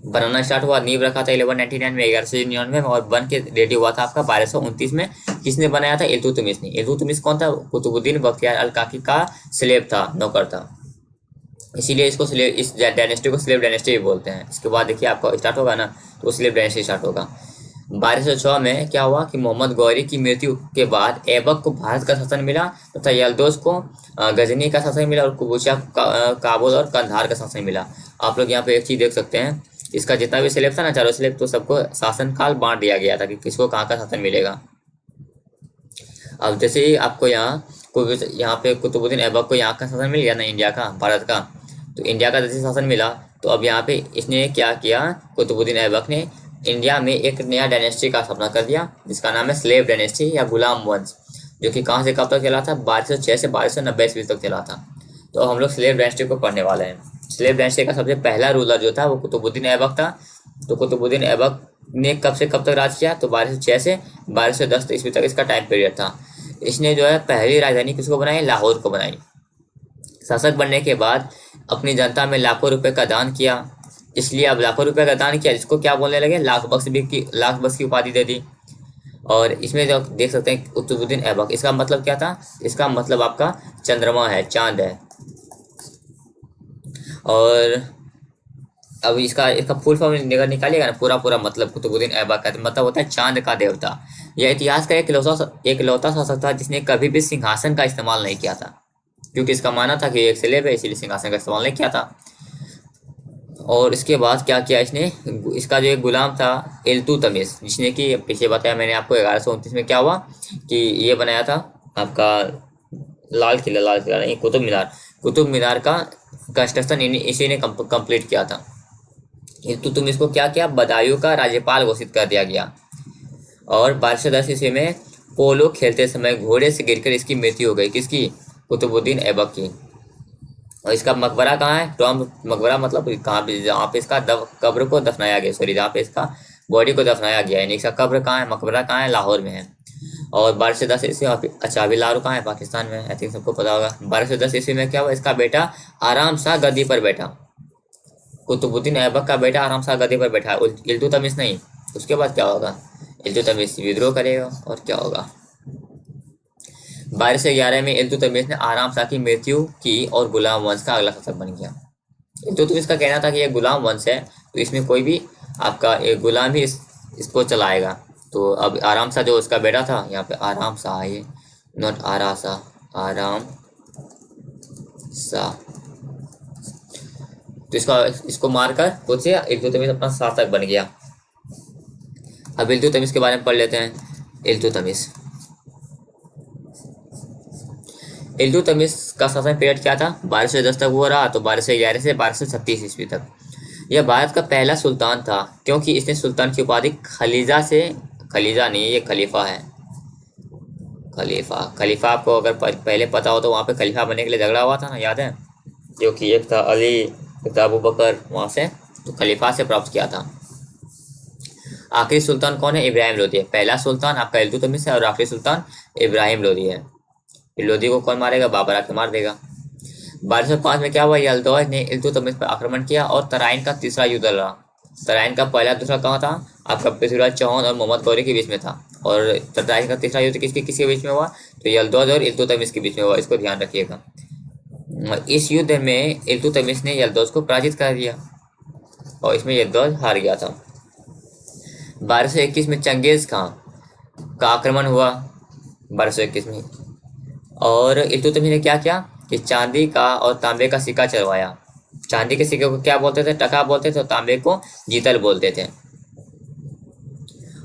बनाना स्टार्ट हुआ, नींव रखा था 1199 में, 1199 में, और बन के रेडी हुआ था आपका 1229 में। किसने बनाया था? इल्तुतमिश ने। इल्तुतमिश कौन था? कुतुबुद्दीन बख्तियार अल काकी का स्लेव था, नौकर था, इसीलिए इसको स्लेव, इस डायनेस्टी को स्लेव डायनेस्टी भी बोलते हैं। इसके बाद देखिए आपका स्टार्ट होगा ना, तो स्लेव डायनेस्टी स्टार्ट होगा। 1206 में क्या हुआ कि मोहम्मद गौरी की मृत्यु के बाद ऐबक को भारत का शासन मिला, तथा यल्दोज को गजनी का शासन मिला, और कुबूचा काबुल और कंधार का शासन मिला। आप लोग यहाँ पे एक चीज देख सकते हैं, इसका जितना भी स्लेब था ना, चारों स्लेब, तो सबको शासन काल बांट दिया गया था कि किसको कहाँ का शासन मिलेगा। अब जैसे ही आपको यहाँ पे कुतुबुद्दीन ऐबक को यहाँ का शासन मिल गया ना, इंडिया का, भारत का, तो इंडिया का जैसे शासन मिला, तो अब यहाँ पे इसने क्या किया, कुतुबुद्दीन ऐबक ने इंडिया में एक नया डायनेस्टी का स्थापना कर दिया, जिसका नाम है स्लेव डायनेस्टी या गुलाम वंश, जो कि कहाँ से कब तक चला था? 1206 से 1290 ईस्वी तक चला था। तो हम लोग स्लेव डायनेस्टी को पढ़ने वाले हैं। स्लेव डायनेस्टी का सबसे पहला रूलर जो था वो कुतुबुद्दीन ऐबक था। तो कुतुबुद्दीन ऐबक ने कब से कब तक राज किया? तो 1206 से 1210 ईस्वी तक इसका टाइम पीरियड था। इसने जो है पहली राजधानी किसको बनाई? लाहौर को बनाई। शासक बनने के बाद अपनी जनता में लाखों रुपए का दान किया, इसलिए अब लाखों रुपए का दान किया, जिसको क्या बोलने लगे? लाख बख्श की उपाधि दे दी। और इसमें जो देख सकते हैं कुतुबुद्दीन ऐबक, इसका मतलब क्या था? इसका मतलब आपका चंद्रमा है, चांद है। और अब इसका फुल फॉर्म निकालिएगा ना, पूरा मतलब कुतुबुद्दीन ऐबक का मतलब होता है चांद का देवता। यह इतिहास का एक लौता शासक था जिसने कभी भी सिंहासन का इस्तेमाल नहीं किया था, क्योंकि इसका मानना था कि एक स्लेब है, इसीलिए सिंहासन का इस्तेमाल नहीं किया था। और इसके बाद क्या किया इसने? इसका जो एक गुलाम था इल्तुतमिश, जिसने कि पीछे बताया मैंने आपको 1129 में क्या हुआ कि ये बनाया था आपका लाल किला नहीं, कुतुब मीनार का कंस्ट्रक्शन इसी ने कंप्लीट किया था। इल्तुतमिश को क्या किया? बदायूं का राज्यपाल घोषित कर दिया गया। और 1210 ईस्वी में पोलो खेलते समय घोड़े से गिरकर इसकी मृत्यु हो गई। किसकी? कुतुबुद्दीन ऐबक की। और इसका मकबरा कहाँ है? टॉम मकबरा मतलब कहाँ पे? जहाँ पे इसका कब्र को दफनाया गया, सॉरी, जहाँ पे इसका बॉडी को दफनाया गया, यानी इसका कब्र कहाँ है? मकबरा कहाँ है? लाहौर में है। और 1210 ईस्वी, अच्छा अभी लाहौर कहाँ है? पाकिस्तान में, आई थिंक सबको पता होगा। 1210 ईस्वी में क्या हुआ? इसका बेटा आराम शाह गद्दी पर बैठा। कुतुबुद्दीन ऐबक का बेटा आराम शाह गद्दी पर बैठा, इल्तुतमिश नहीं। उसके बाद क्या होगा? इल्तुतमिश विद्रोह करेगा, और क्या होगा? 1211 में इल्तुतमिश ने आराम शाह की मृत्यु की और गुलाम वंश का अगला शासक बन गया। इल्तुतमिश का कहना था कि ये गुलाम वंश है, तो इसमें कोई भी आपका एक गुलाम ही इसको चलाएगा। तो अब आराम शाह जो उसका बेटा था, यहाँ पे आराम शाह, ये नॉट आरा शाह, आराम शाह, तो इसको मारकर खुद से इल्तुतमिश अपना शासक बन गया। अब इल्तुतमिश के बारे में पढ़ लेते हैं। इल्तुतमिश का शासन पीरियड क्या था? 1210 तक वो रहा, तो 1211 से 1236 ईस्वी तक। यह भारत का पहला सुल्तान था, क्योंकि इसने सुल्तान की उपाधि खलीजा नहीं, ये खलीफा है। खलीफा आपको अगर पहले पता हो तो वहाँ पे खलीफा बनने के लिए झगड़ा हुआ था ना, याद है? जो कि एक था अली, एक था अबू बकर, वहाँ से तो खलीफा से प्राप्त किया था। आखिरी सुल्तान कौन है? इब्राहिम लोदी है। पहला सुल्तान आपका इल्तुतमिश है और आखिरी सुल्तान इब्राहिम लोदी है। लोदी को कौन मारेगा? बाबर आके मार देगा। 1205 में क्या हुआ? यल्दौज ने इल्तुतमिश पर आक्रमण किया और तराइन का तीसरा युद्ध लड़ा। तराइन का पहला दूसरा कहाँ था? आपका पृथ्वीराज चौहान और मोहम्मद गौरी के बीच में था। और तराइन का तीसरा युद्ध किसके बीच में हुआ? तो यल्दौज और इल्तुतमिश के बीच में हुआ, इसको ध्यान रखिएगा। इस युद्ध में इल्तुतमिश ने यल्दौज को पराजित कर दिया और इसमें यल्दौज हार गया था। 1221 में चंगेज खां का आक्रमण हुआ 1221 में, और इल्तुतमिश ने क्या किया कि चांदी का और तांबे का सिक्का चलवाया। चांदी के सिक्के को क्या बोलते थे? टका बोलते थे, और तांबे को जीतल बोलते थे।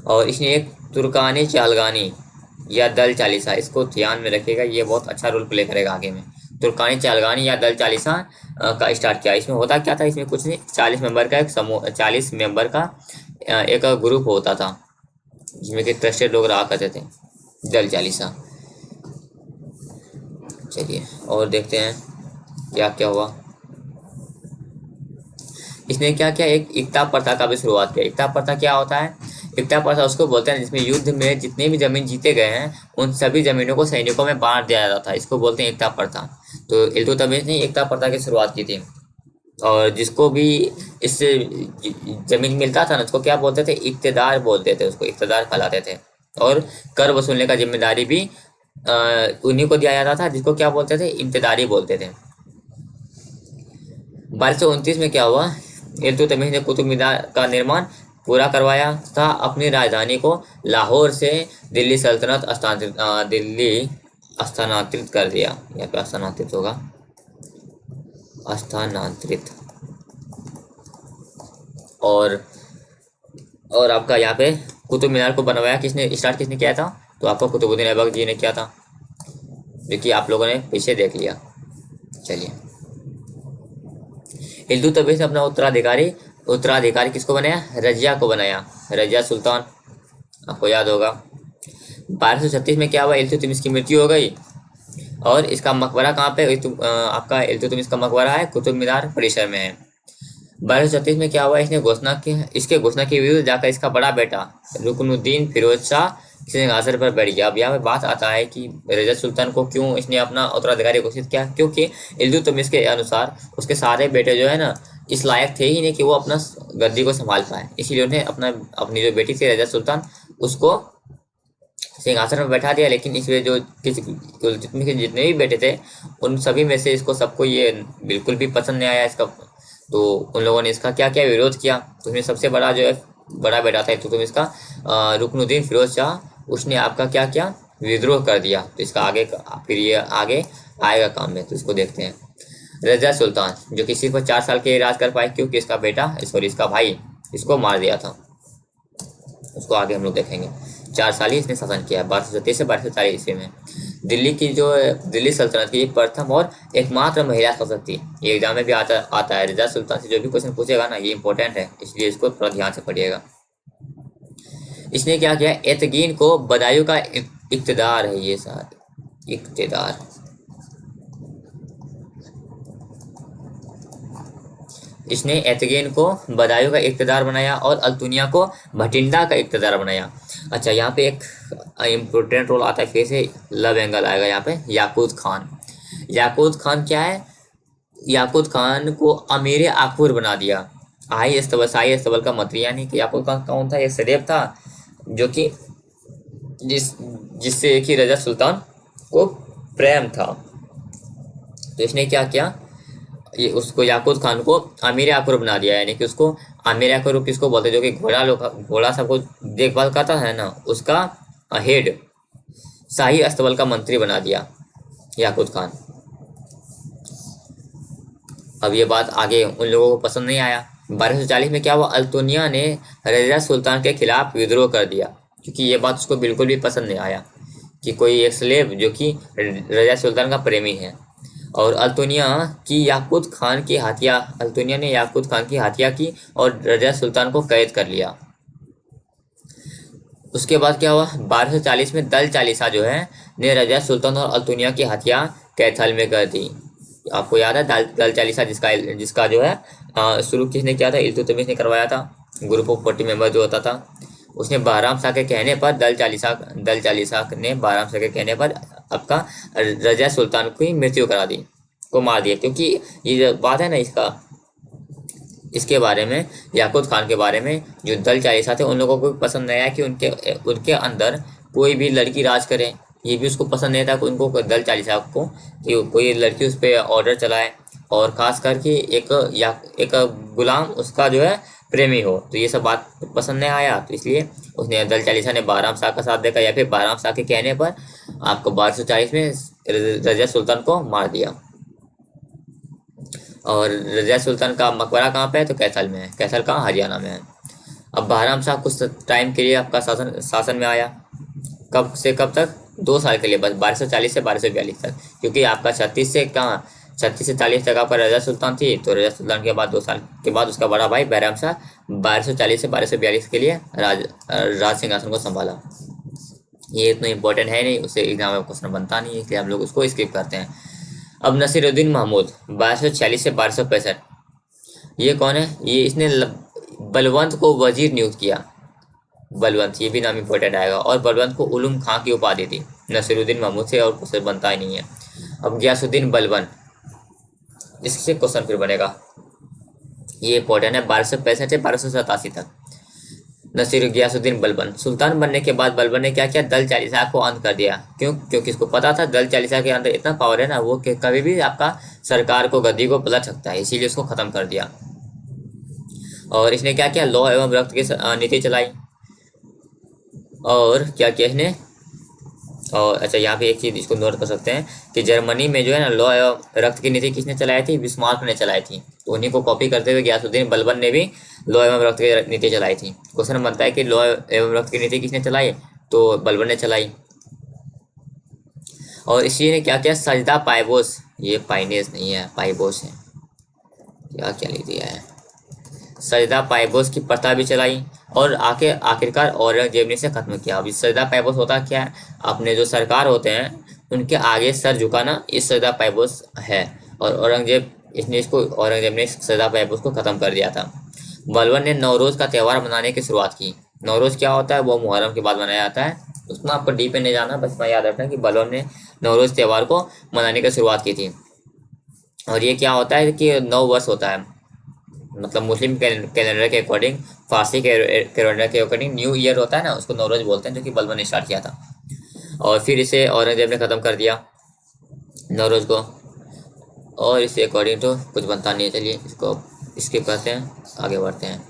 और इसने एक तुर्कानी चालगानी या दल चालीसा, इसको ध्यान में रखिएगा, ये बहुत अच्छा रोल प्ले करेगा आगे में। तुर्कानी चालगानी या दल चालीसा का स्टार्ट किया। इसमें होता क्या था, इसमें कुछ नहीं, 40 मेंबर का एक समूह, 40 मेंबर का एक ग्रुप होता था जिसमें कि ट्रस्टेड लोग रहा करते थे। दल चालीसा। चलिए और देखते हैं क्या क्या हुआ। इसने क्या किया, एक एकता प्रथा का भी शुरुआत किया। एकता प्रथा क्या होता है, एकता प्रथा उसको बोलते हैं जिसमें युद्ध में जितने भी जमीन जीते गए हैं उन सभी जमीनों को सैनिकों में बांट दिया जाता है, इसको बोलते हैं एकता प्रथा। तो इल्तुतमिश ने एकता प्रथा की शुरुआत की थी, और जिसको भी इससे जमीन मिलता था ना उसको क्या बोलते थे, इक्तेदार बोलते थे, उसको इक्तेदार कहलाते थे। और कर वसूलने का जिम्मेदारी भी उन्हीं को दिया जाता था, जिसको क्या बोलते थे, इम्तदारी बोलते थे। 1229 में क्या हुआ, इल्तुतमिश ने कुतुब मीनार का निर्माण पूरा करवाया तथा अपनी राजधानी को लाहौर से दिल्ली सल्तनत स्थानांतरित कर दिया। यहाँ पे स्थानांतरित होगा, स्थानांतरित। और आपका यहाँ पे कुतुब मीनार को बनवाया किसने, स्टार्ट किसने किया था, तो आपको कुतुबुद्दीन ऐबक जी ने किया था, जो कि आप लोगों ने पीछे देख लिया। चलिए, इल्तुतमिश ने अपना उत्तराधिकारी किसको बनाया, रजिया को बनाया, रजिया सुल्तान, आपको याद होगा। 1236 में क्या हुआ, इल्तुतमिश की मृत्यु हो गई, और इसका मकबरा कहाँ पे, आपका इल्तुतमिश का मकबरा है कुतुब मीनार परिसर में है। 1236 में क्या हुआ, इसके घोषणा के विरुद्ध जाकर इसका बड़ा बेटा रुकनुद्दीन फिरोज शाह सिंहासन पर बैठ गया। अब यहाँ पे बात आता है कि रजिया सुल्तान को क्यों इसने अपना उत्तराधिकारी घोषित किया, क्योंकि इल्तुतमिश के अनुसार उसके सारे बेटे जो है ना इस लायक थे ही नहीं कि वो अपना गद्दी को संभाल पाए, इसीलिए उन्हें अपनी जो बेटी थी रजिया सुल्तान उसको सिंहासन में बैठा दिया। लेकिन इसमें जो इल्तुतमिश के जितने भी बेटे थे उन सभी में से इसको सबको ये बिल्कुल भी पसंद नहीं आया इसका, तो उन लोगों ने इसका क्या किया, विरोध किया। तो उसमें सबसे बड़ा जो है बड़ा बेटा था इल्तुतमिश का रुकनुद्दीन फिरोज शाह, उसने आपका क्या किया, विद्रोह कर दिया। तो इसका आगे फिर ये आगे आएगा काम में, तो इसको देखते हैं। रजिया सुल्तान जो कि सिर्फ 4 साल के राज कर पाए, क्योंकि इसका बेटा इसका भाई इसको मार दिया था, उसको आगे हम लोग देखेंगे। 4 साल ही इसने शासन किया, 1237 से 1240 ईस्वी में। दिल्ली सल्तनत की प्रथम और एकमात्र महिला शासक थी। ये एग्जाम में भी आता है, रजिया सुल्तान से जो भी क्वेश्चन पूछेगा ना ये इंपॉर्टेंट है, इसलिए इसको थोड़ा ध्यान से पढ़िएगा। इसने क्या किया, एतगीन को बदायूं का इक्तदार है, ये सारे इक्तदार, इसने एतगीन को बदायूं का इक्तदार बनाया और अल्तुनिया को भटिंडा का इक्तदार बनाया। अच्छा, यहाँ पे एक इम्पोर्टेंट रोल आता है, फिर से लव एंगल आएगा यहाँ पे, याकूत खान। याकूत खान क्या है, याकूत खान को अमीर आखुर बना दिया, शाही स्तबल का मंत्री। यानी कि याकूत खान कौन था, एक सदैव था जो कि जिससे कि रजिया सुल्तान को प्रेम था। तो इसने क्या किया, ये उसको याकूत खान को अमीर आखुर बना दिया। यानी कि उसको अमीर आखुर किसको बोलते, जो कि घोड़ा सबको देखभाल करता है ना, उसका हेड, शाही अस्तबल का मंत्री बना दिया याकूत खान। अब ये बात आगे उन लोगों को पसंद नहीं आया। 1240 में क्या हुआ, अल्तुनिया ने रजिया सुल्तान के खिलाफ विद्रोह कर दिया, क्योंकि ये बात उसको बिल्कुल भी पसंद नहीं आया कि कोई एक स्लेव जो कि रजिया सुल्तान का प्रेमी है। और अल्तुनिया ने याकूत खान की हत्या की और रजिया सुल्तान को कैद कर लिया। उसके बाद क्या हुआ, 1240 में दल चालीसा जो है ने रजिया सुल्तान और अल्तुनिया की हत्या कैथल में कर दी। आपको याद है दल चालीसा जिसका जो है शुरू किसने किया था, इल्तुतमिश ने करवाया था। ग्रुप ऑफ 40 मेंबर जो होता था उसने बहराम शाह के कहने पर दल चालीसा ने बहराम शाह के कहने पर आपका रजिया सुल्तान की मृत्यु करा दी, को मार दिया। क्योंकि ये जो बात है ना इसके बारे में, याकूत खान के बारे में, जो दल चालीसा थे उन लोगों को भी पसंद नहीं आया कि उनके अंदर कोई भी लड़की राज करे। ये भी उसको पसंद नहीं था कि उनको दल चालीसा को कि कोई लड़की उस पर ऑर्डर चलाए, और खास करके एक गुलाम उसका जो है प्रेमी हो। तो ये सब बात पसंद नहीं आया, तो इसलिए उसने दल चालीसा ने बहराम शाह का साथ देखा, या फिर बहराम शाह के कहने पर आपको 1240 में रजिया सुल्तान को मार दिया। और रजिया सुल्तान का मकबरा कहाँ पे है, तो कैथल में है। कैथल कहाँ, हरियाणा में है। अब बहराम शाह कुछ टाइम के लिए आपका शासन में आया। कब से कब तक, 2 साल के लिए बस, 1240 से 1242 तक, क्योंकि आपका 36 से 40 तक आपका रजा सुल्तान थी, तो रजा सुल्तान के बाद 2 साल के बाद उसका बड़ा भाई बैराम शाह 1240 से 1242 के लिए राज सिंहासन को संभाला। ये इतना इंपॉर्टेंट है नहीं, उससे एग्जाम में क्वेश्चन बनता नहीं है, इसलिए हम लोग उसको स्किप करते हैं। अब नसीरुद्दीन महमूद 1246 से 1265, ये कौन है? ये इसने बलवंत को वजीर नियुक्त किया। बलवंत, ये भी नाम इंपॉर्टेंट आएगा। और बलवंत को उलूम खां की उपाधि दी। नसीरुद्दीन महमूद से और क्वेश्चन बनता ही नहीं है। अब गयासुद्दीन बलबन, इससे क्वेश्चन फिर बनेगा, ये इंपॉर्टेंट है। 1265 से 1287 तक नसीर गयासुद्दीन बलबन। सुल्तान बनने के बाद बलबन ने क्या किया? दल चालीसा को अंत कर दिया। क्यों? क्योंकि इसको पता था दल चालीसा के अंदर इतना पावर है ना, वो कि कभी भी आपका सरकार को, गद्दी को पलट सकता है, इसीलिए उसको खत्म कर दिया। और इसने क्या किया? लौह एवं रक्त की नीति चलाई। और क्या किया इसने? और अच्छा, यहाँ पे एक चीज इसको नोट कर सकते हैं कि जर्मनी में जो है ना, लौह एवं रक्त की नीति किसने चलाई थी? बिस्मार्क ने चलाई थी। तो उन्हीं को कॉपी करते हुए गयासुद्दीन बलबन ने भी लौह एवं रक्त की नीति चलाई थी। क्वेश्चन बनता है कि लौह एवं रक्त की नीति किसने चलाई? तो बलबन ने चलाई। और इसी ने क्या किया? सजदा पाइबोस, ये पाइनेस नहीं है, पाइबोस है, क्या क्या लिख दिया है, सजदा पाइबोस की प्रथा भी चलाई। और आखिरकार औरंगजेब ने इसे खत्म किया। अब इस सजदा पाइबोस होता क्या है? अपने जो सरकार होते हैं उनके आगे सर झुकाना, इस सजदा पाइबोस है। और औरंगजेब ने इस सजदा पाइबोस को खत्म कर दिया था। बलबन ने नौरोज का त्यौहार मनाने की शुरुआत की। नौरोज क्या होता है? वो मुहर्रम के बाद मनाया जाता है। उसमें आपको डीप में नहीं जाना, बस मैं याद रखना कि बलबन ने नौरोज त्यौहार को मनाने की शुरुआत की थी। और ये क्या होता है कि 9 वर्ष होता है, मतलब मुस्लिम कैलेंडर के अकॉर्डिंग, फारसी कैलेंडर के अकॉर्डिंग न्यू ईयर होता है ना, उसको नौरोज बोलते हैं, जो कि बलबन ने स्टार्ट किया था। और फिर इसे औरंगजेब ने ख़त्म कर दिया नौरोज को। और इसके अकॉर्डिंग तो कुछ बनता नहीं है। चलिए इसको स्किप करते हैं, आगे बढ़ते हैं।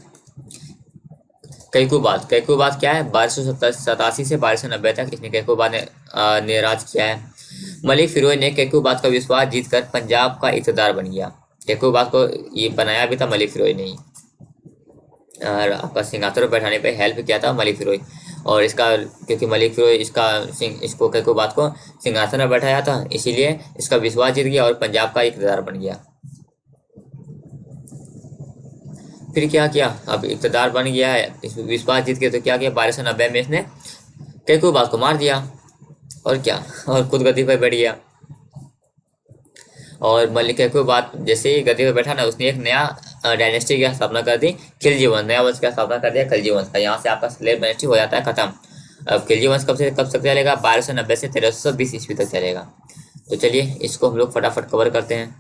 कैकूबाद क्या है? 1287 से 1290 तक इसने कैकूबाद ने राज किया है। मलिक फिरोज ने कैकूबाद का विश्वास जीतकर पंजाब का इक़्तिदार बन गया। कैकूबाद को ये बनाया भी था मलिक फिरोज ने ही, और आपका सिंहासन पर बैठाने पे हेल्प किया था मलिक फिरोज। और इसका, क्योंकि मलिक फिरोज इसको कैकूबाद को सिंहासन पर बैठाया था, इसीलिए इसका विश्वास जीत गया और पंजाब का इक़्तिदार बन गया। फिर क्या किया? अब इक़्तिदार बन गया है, इस विश्वास जीत के, तो क्या किया? 1290 में इसने कैकूबाद को मार दिया। और क्या? और खुद गद्दी पर बैठ गया। और मलिक कैकूबाद जैसे ही गद्दी पर बैठा ना, उसने एक नया डायनेस्टी की स्थापना कर दी, खिलजी वंश, नया वंश की स्थापना कर दिया, खिलजी वंश का। यहाँ से आपका स्लेव डायनेस्टी हो जाता है खत्म। अब खिलजी वंश कब तक चलेगा? 1290 से 1320 ईस्वी तक चलेगा। तो चलिए इसको हम लोग फटाफट कवर करते हैं,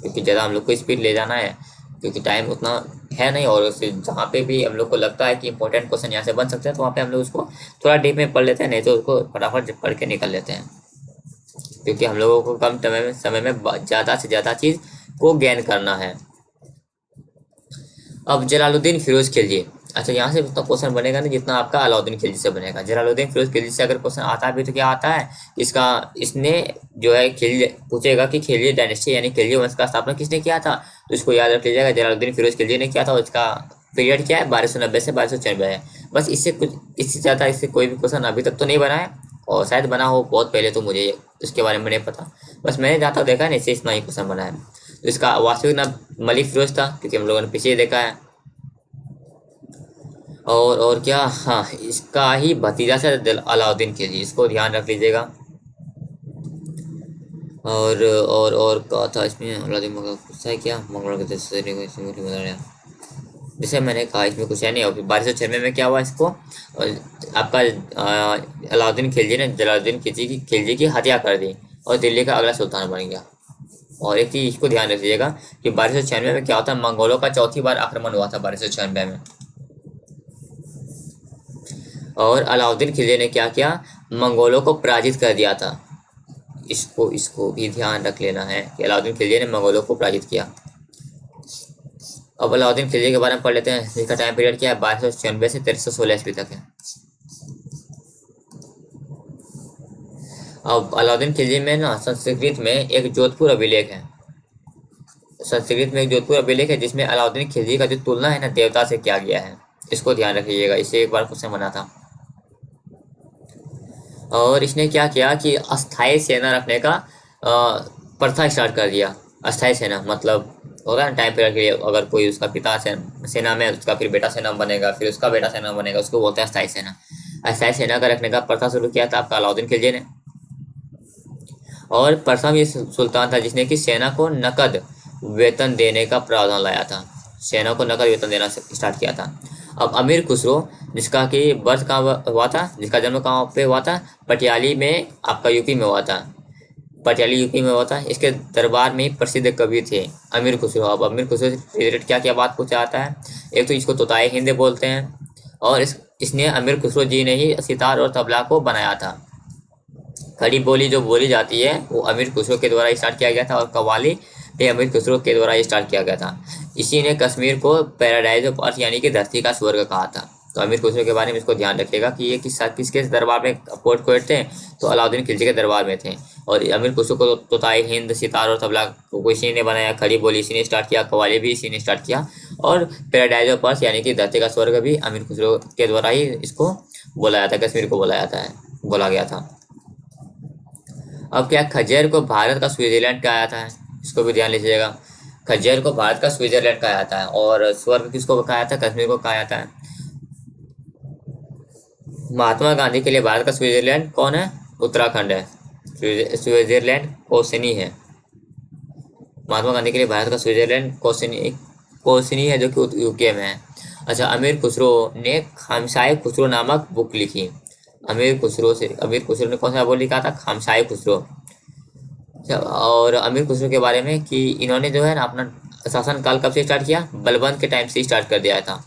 क्योंकि ज़्यादा हम लोग को स्पीड ले जाना है, क्योंकि टाइम उतना है नहीं। और जहाँ पे भी हम लोग को लगता है कि इंपॉर्टेंट क्वेश्चन यहाँ से बन सकते हैं, तो वहाँ पे हम लोग उसको थोड़ा डीप में पढ़ लेते हैं, नहीं तो उसको फटाफट पढ़ के निकल लेते हैं, क्योंकि हम लोगों को कम समय में ज़्यादा से ज़्यादा चीज़ को गेन करना है। अब जलालुद्दीन फिरोज खिलजी। अच्छा, यहाँ से उतना क्वेश्चन बनेगा नहीं जितना आपका अलाउद्दीन खिलजी से बनेगा। जलालुद्दीन फिरोज खिलजी से अगर क्वेश्चन आता है भी तो क्या आता है? इसने जो है खिलजी पूछेगा कि खिलजी डायनेस्टी यानी खिलजी वंश का स्थापना किसने किया था, तो इसको याद रख लीजिएगा, जलालुद्दीन फिरोज खिलजी ने किया था। और इसका पीरियड क्या है? 1290 से 1296 है। बस इससे ज़्यादा इससे कोई भी क्वेश्चन अभी तक तो नहीं बना है, और शायद बना हो बहुत पहले, तो मुझे इसके बारे में नहीं पता। बस मैंने जहाँ तक देखा है ना, इससे इतना ही क्वेश्चन बना है। तो इसका वास्तविक नाम मलिक फिरोज था, क्योंकि हम लोगों ने पीछे देखा है। और क्या, हाँ, इसका ही भतीजा से अलाउद्दीन खिलजी, इसको ध्यान रख लीजिएगा। और क्या था इसमें? अलाउद्दीन मगर कुछ है क्या? मंगल के जैसे मैंने कहा, इसमें कुछ है नहीं। और 1296 में क्या हुआ इसको? आपका अलाउद्दीन खिलजी ने जलालुद्दीन खिलजी की हत्या कर दी और दिल्ली का अगला सुल्तान बन गया। और एक चीज इसको ध्यान रखिएगा कि 1296 में क्या होता है? मंगोलों का चौथी बार आक्रमण हुआ था 1296 में। और अलाउद्दीन खिलजी ने क्या किया? मंगोलों को पराजित कर दिया था। इसको भी ध्यान रख लेना है कि अलाउद्दीन खिलजी ने मंगोलों को पराजित किया। अब अलाउद्दीन खिलजी के बारे में पढ़ लेते हैं। इसका टाइम पीरियड क्या है? 1296 से 1316 ईस्वी तक है। अब अलाउद्दीन खिलजी में ना संस्कृत में एक जोधपुर अभिलेख है। संस्कृत में एक जोधपुर अभिलेख है जिसमें अलाउद्दीन खिलजी का जो तुलना है ना देवता से किया गया है। इसको ध्यान रखिएगा, इससे एक बार क्वेश्चन बना था। और इसने क्या किया कि अस्थाई सेना रखने का प्रथा स्टार्ट कर दिया। अस्थाई सेना मतलब होगा ना टाइम पीरियड के लिए, अगर कोई उसका पिता सेना में, उसका फिर बेटा सेना बनेगा, फिर उसका बेटा सेना बनेगा, उसको बोलते हैं अस्थाई सेना। अस्थाई सेना का रखने का प्रथा शुरू किया था आपका अलाउद्दीन खिलजी ने। और प्रथम ये सुल्तान था जिसने कि सेना को नकद वेतन देने का प्रावधान लाया था। सेना को नकद वेतन देना स्टार्ट किया था। अब अमीर खुसरो, जिसका कि बर्थ कहाँ हुआ था, जिसका जन्म कहाँ पे हुआ था, पटियाली में, आपका यूपी में हुआ था। पटियाली यूपी में हुआ था। इसके दरबार में प्रसिद्ध कवि थे अमीर खुसरो। अब अमीर खुसरो से रिलेटेड क्या क्या बात पूछा जाता है, एक तो इसको तोताए हिंद बोलते हैं, और इसने अमीर खुसरो जी ने ही सितार और तबला को बनाया था। खड़ी बोली जो बोली जाती है वो अमीर खुसरो के द्वारा स्टार्ट किया गया था, और कव्वाली भी अमीर खुसरो के द्वारा स्टार्ट किया गया था। इसी ने कश्मीर को पैराडाइज ऑफ अर्थ यानी कि धरती का स्वर्ग कहा था। तो अमीर खुसरो के बारे में इसको ध्यान रखिएगा कि ये किसके दरबार में पोर्ट कोएट थे, तो अलाउद्दीन खिलजी के दरबार में थे। और अमीर खुसरो को तोताई हिंद, सितार और तबला को इसी ने बनाया, खड़ी बोली इसी ने स्टार्ट किया, कव्वाली भी इसी ने स्टार्ट किया, और पैराडाइज ऑफ अर्थ यानी कि धरती का स्वर्ग भी अमीर खुसरो के द्वारा ही इसको बोला जाता है, कश्मीर को बोला गया था। अब क्या खज्जर को भारत का स्विट्जरलैंड कहा जाता है, इसको भी ध्यान लीजिएगा। खज्जर को भारत का स्विट्जरलैंड कहा जाता है, और स्वर्ग किसको कहा जाता है, कश्मीर को कहा जाता है। महात्मा गांधी के लिए भारत का स्विट्जरलैंड कौन है, उत्तराखंड है। स्विट्जरलैंड कोसिनी है। महात्मा गांधी के लिए भारत का स्विट्जरलैंड कोसिनी है, जो कि यूके में है। अच्छा, अमीर खुसरो ने खामसाए खुसरो नामक बुक लिखी। अमीर खुसरो ने कौन सा बुक लिखा था, खामसाए खुसरो। अच्छा, और अमीर खुसरो के बारे में कि इन्होंने जो है ना अपना शासनकाल कब से स्टार्ट किया, बलबन के टाइम से स्टार्ट कर दिया था।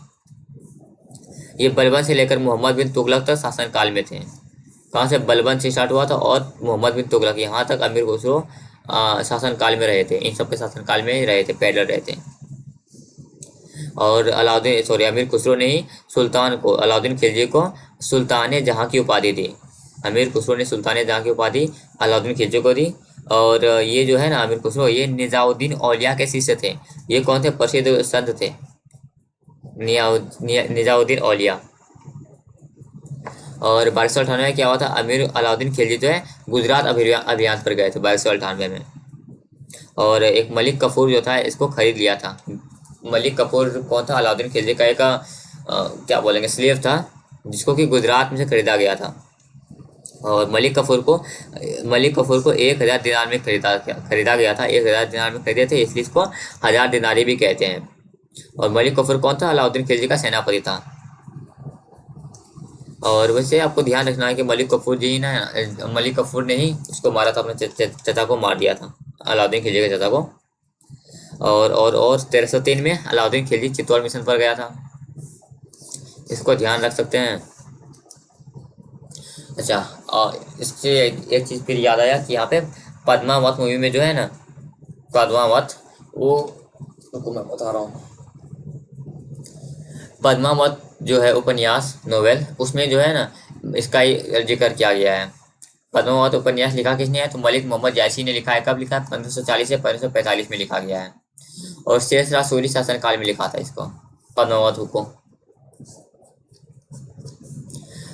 ये बलबन से लेकर मोहम्मद बिन तुगलक तक शासनकाल में थे। कहाँ से, बलबन से स्टार्ट हुआ था, और मोहम्मद बिन तुगलक यहाँ तक अमीर खुसरो शासनकाल में रहे थे। इन सबके शासनकाल में ही रहे थे, पैदल रहे थे। और अमीर खुसरो ने ही अलाउद्दीन खिलजी को सुल्तान जहाँ की उपाधि दी। अमीर खुसरो ने सुल्तान जहाँ की उपाधि अलाउद्दीन खिलजी को दी। और ये जो है ना अमीर खुसरो, ये निजाउद्दीन औलिया के शिष्य थे। ये कौन थे, प्रसिद्ध संत थे निजाउद्दीन औलिया। और 1298 में क्या हुआ था, अलाउद्दीन खिलजी जो है गुजरात अभियान पर गए थे 1298 में। और एक मलिक कफूर जो था इसको खरीद लिया था। मलिक कफूर कौन था, अलाउद्दीन खिलजी का एक क्या बोलेंगे, स्लेव था, जिसको कि गुजरात में से खरीदा गया था। और मलिक कफूर को 1000 दिनार में खरीदा गया था। 1000 दिनार में खरीदे थे, इसलिए इसको 1000 दिनारी भी कहते हैं। और मलिक कफूर कौन था, अलाउद्दीन खिलजी का सेनापति था। और वैसे आपको ध्यान रखना है कि मलिक कफूर ने ही उसको मारा था, अपने चचा को मार दिया था, अलाउद्दीन खिलजी के चचा को। और 1303 में अलाउद्दीन खिलजी चित्तौड़ मिशन पर गया था, इसको ध्यान रख सकते हैं। अच्छा, और इससे एक चीज़ फिर याद आया कि यहाँ पे पद्मावत मूवी में जो है ना, पद्मावत वो मैं बता रहा हूँ, पद्मावत जो है उपन्यास नोवेल, उसमें जो है ना इसका ही जिक्र किया गया है। पद्मावत उपन्यास लिखा किसने है, तो मलिक मोहम्मद जायसी ने लिखा है। कब लिखा है, 1540 से 1545 में लिखा गया है। और शेषराज सूरी शासनकाल में लिखा था इसको, पद्मावत को।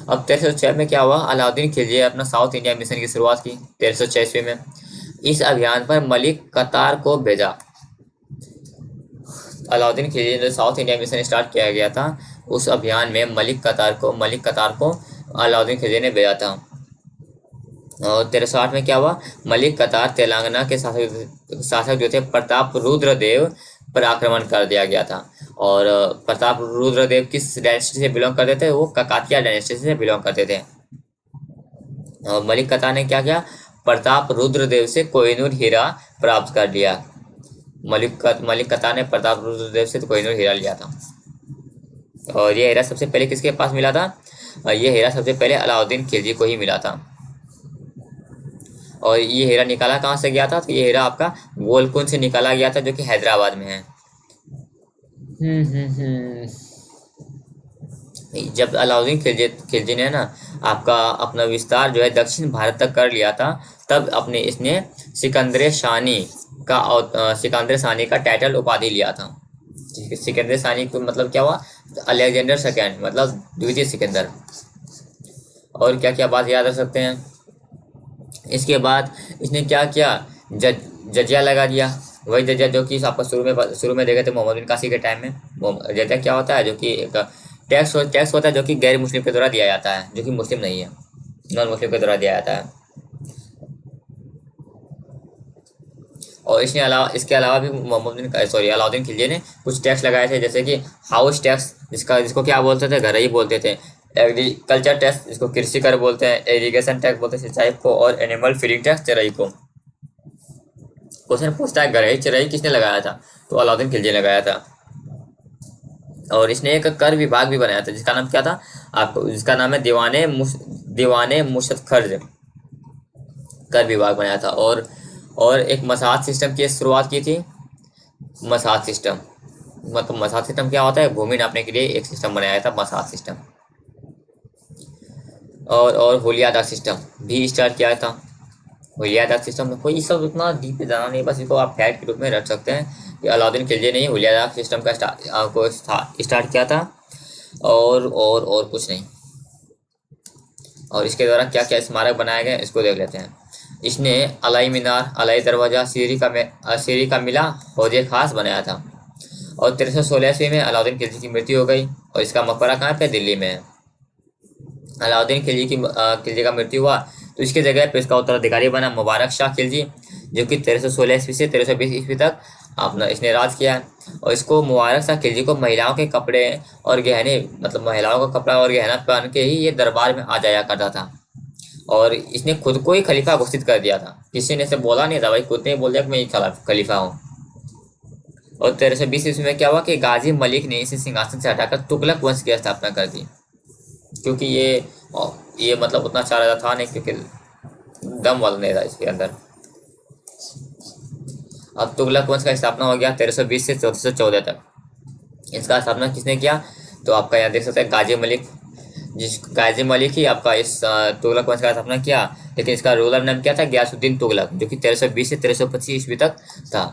अब 1306 में क्या हुआ, अलाउद्दीन खिलजी अपना साउथ इंडिया मिशन की शुरुआत की 1306 में। इस अभियान पर मलिक कतार को भेजा। अलाउद्दीन खिलजी ने साउथ इंडिया मिशन स्टार्ट किया गया था, उस अभियान में मलिक कतार को अलाउद्दीन खिलजी ने भेजा था। और 1308 में क्या हुआ, मलिक कतार तेलंगाना के शासक जो थे प्रताप रुद्रदेव पर आक्रमण कर दिया गया था। और प्रताप रुद्रदेव किस डायनेस्टी से बिलोंग करते थे, वो ककातिया डायनेस्टी से बिलोंग करते थे। और मलिक कतार ने क्या किया, प्रताप रुद्रदेव से कोहिनूर हीरा प्राप्त कर लिया। मलिक कतार ने प्रताप रुद्रदेव से कोहिनूर हीरा लिया था। और ये हीरा सबसे पहले किसके पास मिला था, ये हीरा सबसे पहले अलाउद्दीन खिलजी को ही मिला था। और ये हीरा निकाला कहाँ से गया था, तो ये हीरा आपका गोलकुंड से निकाला गया था, जो कि हैदराबाद में है। जब अलाउद्दीन खिलजी ने ना आपका अपना विस्तार जो है दक्षिण भारत तक कर लिया था, तब इसने सिकंदर सानी का टाइटल उपाधि लिया था। सिकंदर सानी को मतलब क्या हुआ, अलेक्जेंडर सेकेंड मतलब द्वितीय सिकंदर। और क्या क्या बात याद रख सकते हैं। इसके बाद इसने क्या किया, जजिया लगा दिया। वही जजिया जो कि आपका शुरू में देखे थे मोहम्मद बिन कासिम के टाइम में। जजिया क्या होता है, जो कि एक टैक्स होता है जो कि गैर मुस्लिम के द्वारा दिया जाता है, जो कि मुस्लिम नहीं है, नॉन मुस्लिम के द्वारा दिया जाता है। और इसके अलावा भी मोहम्मद बिन सॉरी अलाउद्दीन खिलजी ने कुछ टैक्स लगाए थे, जैसे कि हाउस टैक्स, जिसको क्या बोलते थे, घर ही बोलते थे। एग्रीकल्चर टैक्स, जिसको कृषि कर बोलते हैं। इरिगेशन टैक्स बोलते हैं सिंचाई को। और एनिमल फीडिंग टैक्स, चराई को। क्वेश्चन पूछता है घर ही चराई किसने लगाया था, तो अलाउद्दीन खिलजी ने लगाया था। और इसने एक कर विभाग भी बनाया था, जिसका नाम क्या था आपको, जिसका नाम है दीवाने मुर्शद खर्ज कर विभाग बनाया था। और एक मसाहत सिस्टम की शुरुआत की थी। मसाहत सिस्टम मतलब मसाहत सिस्टम क्या होता है, भूमि नापने के लिए एक सिस्टम बनाया था, मसाहत सिस्टम। और हुलियादार सिस्टम भी स्टार्ट किया था। हुलियादार सिस्टम में कोई सब उतना डीप जाना नहीं, बस इसको आप फैक्ट के रूप में रख सकते हैं कि अलाउद्दीन खिलजी ने ही हुलियादार सिस्टम का स्टार्ट किया था। और कुछ नहीं। और इसके द्वारा क्या क्या स्मारक बनाए गए इसको देख लेते हैं। इसने अलाई मीनार, अलाई दरवाजा, सीरी का मिला, हौजे खास बनाया था। और 1316 में अलाउद्दीन खिलजी की मृत्यु हो गई। और इसका मकबरा कहाँ पे, दिल्ली में है। अलाउद्दीन खिलजी का मृत्यु हुआ तो इसकी जगह पे इसका उत्तराधिकारी बना मुबारक शाह खिलजी, जो कि 1316 ईस्वी से 1320 ईस्वी तक अपना इसने राज किया है। और इसको मुबारक शाह खिलजी को महिलाओं के कपड़े और गहने, मतलब महिलाओं का कपड़ा और गहना पहन के ही ये दरबार में आ जाया करता था। और इसने खुद को ही खलीफा घोषित कर दिया था, किसी ने इसे बोला नहीं था भाई, खुद ने ही बोल दिया कि मैं ही खलीफा हूँ। और 1320 ईस्वी में क्या हुआ कि गाजी मलिक ने इसे सिंहासन से हटाकर तुगलक वंश की स्थापना कर दी, क्योंकि ये मतलब उतना अच्छा राजा था नहीं, क्योंकि दम वाला नहीं था इसके अंदर। अब तुगलक वंश का स्थापना हो गया 1320 से 1414 तक। इसका स्थापना किसने किया, तो आपका यहाँ देख सकते हैं गाजी मलिक। गाजी मलिक ही आपका इस तुगलक वंश का स्थापना किया। लेकिन इसका रूलर नाम क्या था, गयासुद्दीन तुगलक, जो कि 1320 से 1325 ईस्वी तक था।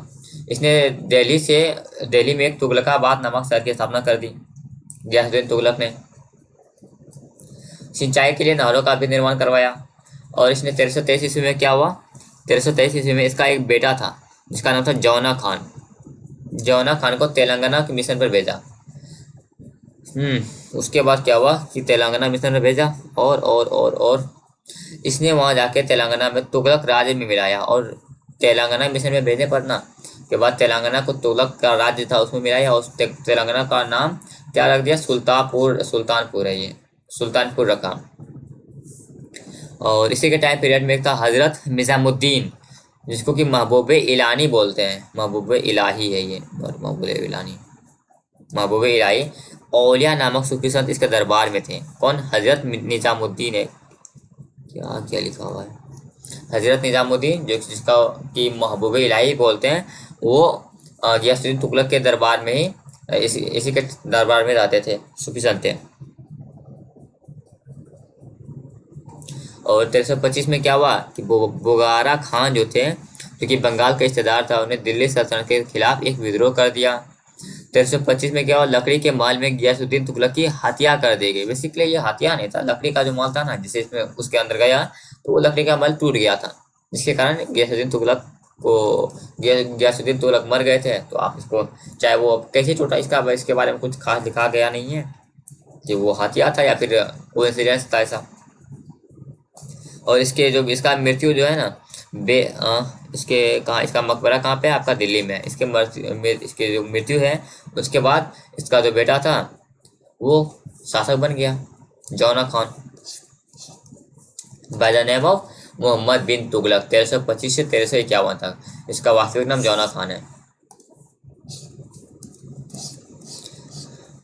इसने दिल्ली में एक तुगलकाबाद नामक शहर की स्थापना कर दी, गयासुद्दीन तुगलक ने। सिंचाई के लिए नहरों का भी निर्माण करवाया। और इसने 1323 ईस्वी में क्या हुआ, 1323 ईस्वी में इसका एक बेटा था जिसका नाम था जौना खान। जौना खान को तेलंगाना के मिशन पर भेजा। उसके बाद क्या हुआ कि तेलंगाना मिशन में भेजा। और इसने वहां जाके तेलंगाना में तुगलक राज्य में मिलाया। और तेलंगाना मिशन में भेजने पर ना के बाद तेलंगाना को तुगलक का राज्य था उसमें मिलाया। और तेलंगाना का नाम क्या रख दिया, सुल्तानपुर है ये, सुल्तानपुर रखा। और इसी के टाइम पीरियड में एक था हजरत निजामुद्दीन, जिसको कि महबूब इलानी बोलते हैं, महबूब इलाही है ये, और महबूब इलानी, महबूब इलाही औलिया नामक सूफी संत इसके दरबार में थे। कौन, हजरत निजामुद्दीन है, क्या क्या लिखा हुआ है, हजरत निजामुद्दीन, जो जिसका कि महबूब इलाही बोलते हैं, वो गयासुद्दीन तुगलक के दरबार में ही इसी के दरबार में रहते थे, सूफी संत थे। और 1325 में क्या हुआ कि बुगारा खान जो थे, जो कि बंगाल का हिस्सेदार था, उन्हें दिल्ली सल्तनत के खिलाफ एक विद्रोह कर दिया। 1325 में क्या हुआ, लकड़ी के माल में गयासुद्दीन तुगलक की हत्या कर दी गई। बेसिकली ये हत्या नहीं था, लकड़ी का जो माल था ना, जिसे इसमें उसके अंदर गया तो वो लकड़ी का माल टूट गया था, जिसके कारण गयासुद्दीन तुगलक मर गए थे। तो आप इसको चाहे वो कैसे टूटा, इसके बारे में कुछ खास लिखा गया नहीं है कि वो हत्या था या फिर कोइंसिडेंस था ऐसा। और इसका मृत्यु जो है ना, इसका मकबरा कहाँ पे है, आपका दिल्ली में है। इसके जो मृत्यु है उसके बाद इसका जो बेटा था वो शासक बन गया, Jauna Khan, by the name of Muhammad bin Tughlaq, 1325 से 1351 तक। इसका वास्तविक नाम जौना खान है।